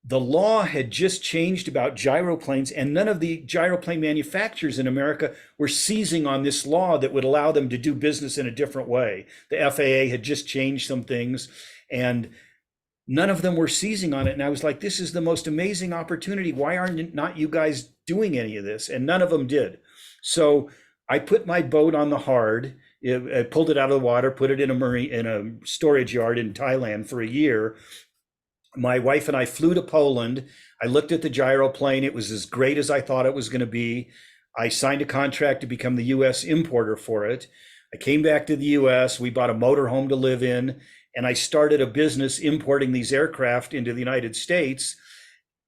the law had just changed about gyroplanes, and none of the gyroplane manufacturers in America were seizing on this law that would allow them to do business in a different way. The FAA had just changed some things, and none of them were seizing on it. And I was like, this is the most amazing opportunity. Why aren't not you guys doing any of this? And none of them did. So I put my boat on the hard. I pulled it out of the water, put it in a storage yard in Thailand for a year. My wife and I flew to Poland. I looked at the gyroplane. It was as great as I thought it was going to be. I signed a contract to become the US importer for it. I came back to the US. We bought a motorhome to live in, and I started a business importing these aircraft into the United States.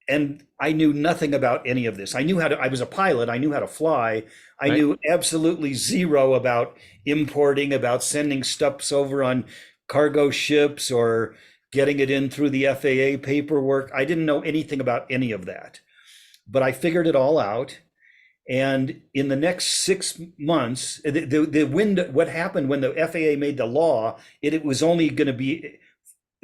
And I knew nothing about any of this. I was a pilot. I knew how to fly. I Right. knew absolutely zero about importing, about sending stuff over on cargo ships or getting it in through the FAA paperwork. I didn't know anything about any of that, but I figured it all out. And in the next 6 months, the window, what happened when the FAA made the law, it was only going to be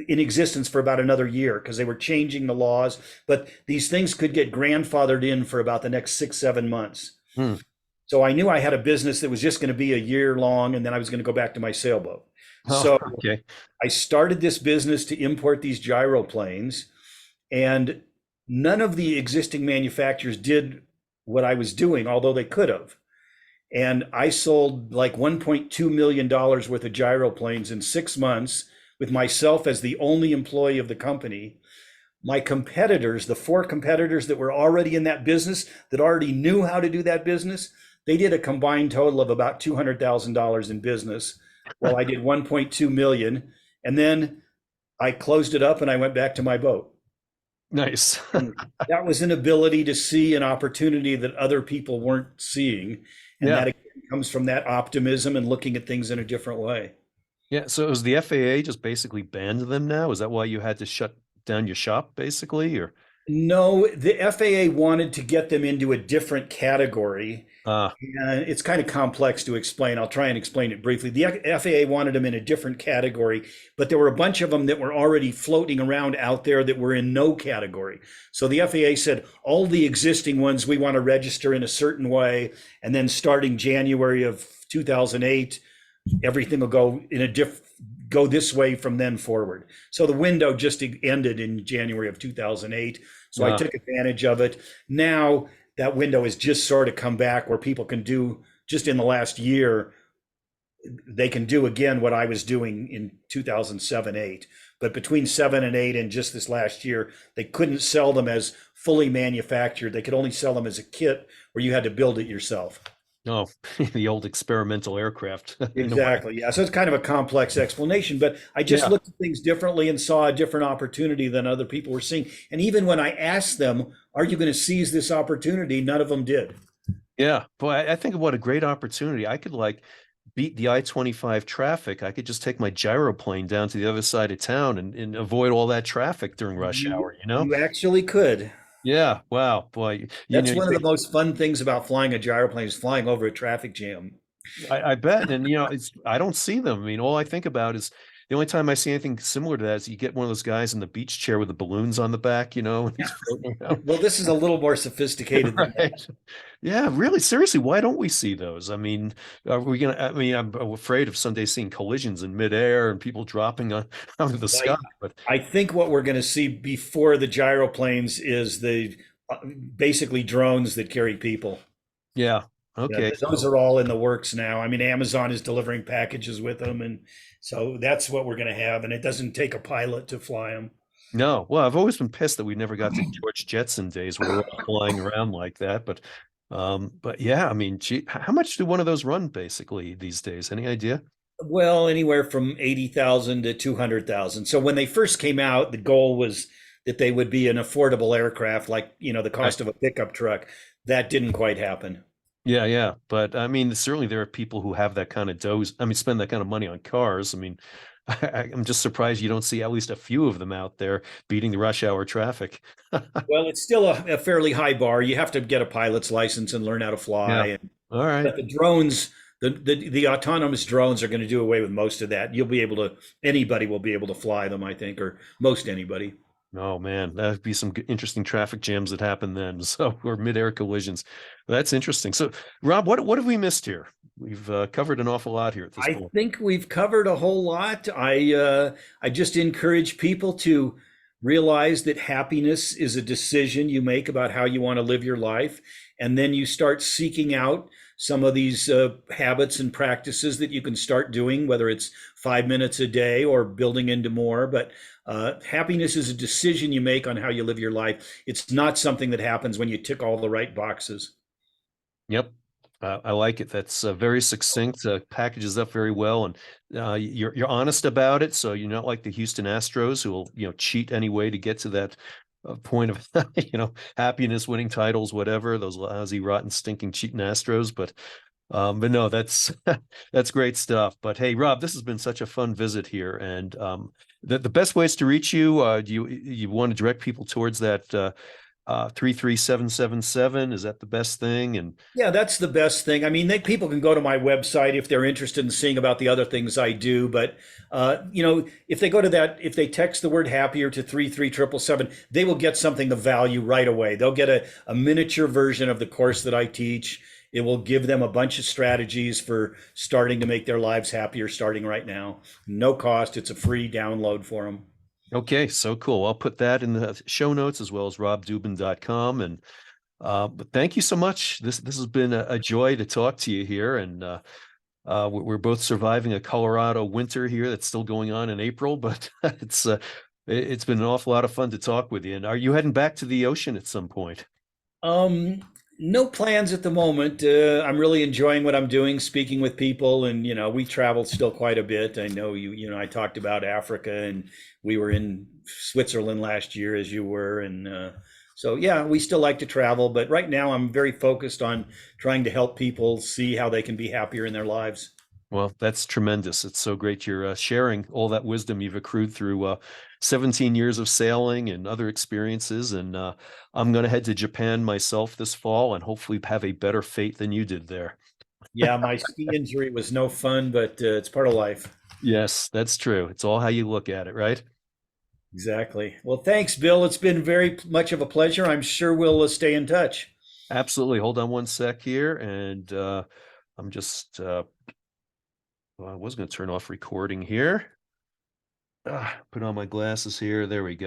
in existence for about another year because they were changing the laws, but these things could get grandfathered in for about the next 6, 7 months. Hmm. So I knew I had a business that was just going to be a year long, and then I was going to go back to my sailboat. Oh, So okay. I started this business to import these gyroplanes, and none of the existing manufacturers did what I was doing, although they could have. And I sold like $1.2 million worth of gyroplanes in 6 months with myself as the only employee of the company. My competitors, the four competitors that were already in that business, that already knew how to do that business, they did a combined total of about $200,000 in business, while I did 1.2 million. And then I closed it up and I went back to my boat. Nice. And that was an ability to see an opportunity that other people weren't seeing. And Yeah. that again comes from that optimism and looking at things in a different way. Yeah. So is the FAA just basically banned them now? Is that why you had to shut down your shop basically? Or No, the FAA wanted to get them into a different category. ah, And it's kind of complex to explain. I'll try and explain it briefly. The FAA wanted them in a different category, but there were a bunch of them that were already floating around out there that were in no category. So the FAA said, all the existing ones we want to register in a certain way. And then starting January of 2008, everything will go this way from then forward. So the window just ended in January of 2008. So I ah, took advantage of it. Now that window has just sort of come back where people can do, just in the last year, they can do again what I was doing in 2007, 8. But between 7 and 8 and just this last year, they couldn't sell them as fully manufactured. They could only sell them as a kit where you had to build it yourself. no, the old experimental aircraft in a way. Exactly. Yeah. So it's kind of a complex explanation, but I just Yeah. looked at things differently and saw a different opportunity than other people were seeing. And even when I asked them, are you going to seize this opportunity? None of them did. Yeah. Boy, I think what a great opportunity. I could like beat the I-25 traffic. I could just take my gyroplane down to the other side of town and avoid all that traffic during rush You, hour, you know? you actually could. Yeah. Wow. Boy, you know, That's one of the most fun things about flying a gyroplane is flying over a traffic jam. I bet. And, I don't see them. I mean, all I think about is the only time I see anything similar to that is you get one of those guys in the beach chair with the balloons on the back, and he's floating around. Well, this is a little more sophisticated than that. Right. Yeah, really, seriously, why don't we see those? I mean, are we gonna, I mean, I'm afraid of someday seeing collisions in midair and people dropping out of the sky. I, But I think what we're going to see before the gyroplanes is the basically drones that carry people. yeah, Yeah, okay. those are all in the works now. I mean, Amazon is delivering packages with them, and so that's what we're going to have. And it doesn't take a pilot to fly them. No, well, I've always been pissed that we never got to George Jetson days where we're all flying around like that. But But yeah, I mean, gee, how much do one of those run basically these days? Any idea? Well, anywhere from 80,000 to 200,000. So when they first came out, the goal was that they would be an affordable aircraft, like, the Right. cost of a pickup truck. That didn't quite happen. Yeah, yeah. But I mean, certainly there are people who have that kind of dose. I mean, spend that kind of money on cars. I mean, I'm just surprised you don't see at least a few of them out there beating the rush hour traffic. Well, it's still a fairly high bar. You have to get a pilot's license and learn how to Yeah. fly. All right. But the drones, the autonomous drones are going to do away with most of that. You'll be able to, anybody will be able to fly them, I think, or most anybody. Oh man, that'd be some interesting traffic jams that happen then. So, or mid-air collisions. That's interesting. So, Rob, what have we missed here? We've covered an awful lot here at this I point. think we've covered a whole lot. I just encourage people to realize that happiness is a decision you make about how you want to live your life, and then you start seeking out some of these habits and practices that you can start doing, whether it's 5 minutes a day or building into more. But happiness is a decision you make on how you live your life. It's not something that happens when you tick all the right boxes. Yep. I like it. That's very succinct, packages up very well, and you're honest about it. So you're not like the Houston Astros who will cheat any way to get to that point of happiness, winning titles, whatever. Those lousy, rotten, stinking, cheating Astros. But no, that's that's great stuff. But hey, Rob, this has been such a fun visit here, and the best ways to reach you. Do you want to direct people towards that 33777? Is that the best thing? And Yeah, that's the best thing. I mean, people can go to my website if they're interested in seeing about the other things I do. But if they go to that, if they text the word happier to 33777, they will get something of value right away. They'll get a miniature version of the course that I teach. It will give them a bunch of strategies for starting to make their lives happier starting right now. No cost. It's a free download for them. okay, so cool. I'll put that in the show notes as well as robdubin.com. And but thank you so much. This has been a joy to talk to you here, and we're both surviving a Colorado winter here that's still going on in April, but it's been an awful lot of fun to talk with you. And are you heading back to the ocean at some point? Um, no plans at the moment. I'm really enjoying what I'm doing, speaking with people, and we travel still quite a bit. I know I talked about Africa, and we were in Switzerland last year, as you were, and so yeah, we still like to travel. But right now, I'm very focused on trying to help people see how they can be happier in their lives. Well, that's tremendous. It's so great you're sharing all that wisdom you've accrued through 17 years of sailing and other experiences. And I'm going to head to Japan myself this fall and hopefully have a better fate than you did there. Yeah, my ski injury was no fun, but it's part of life. Yes, that's true. It's all how you look at it, right? Exactly. Well, thanks, Bill. It's been very much of a pleasure. I'm sure we'll stay in touch. Absolutely. Hold on one sec here. And I'm just, well, I was going to turn off recording here. Put on my glasses here. There we go.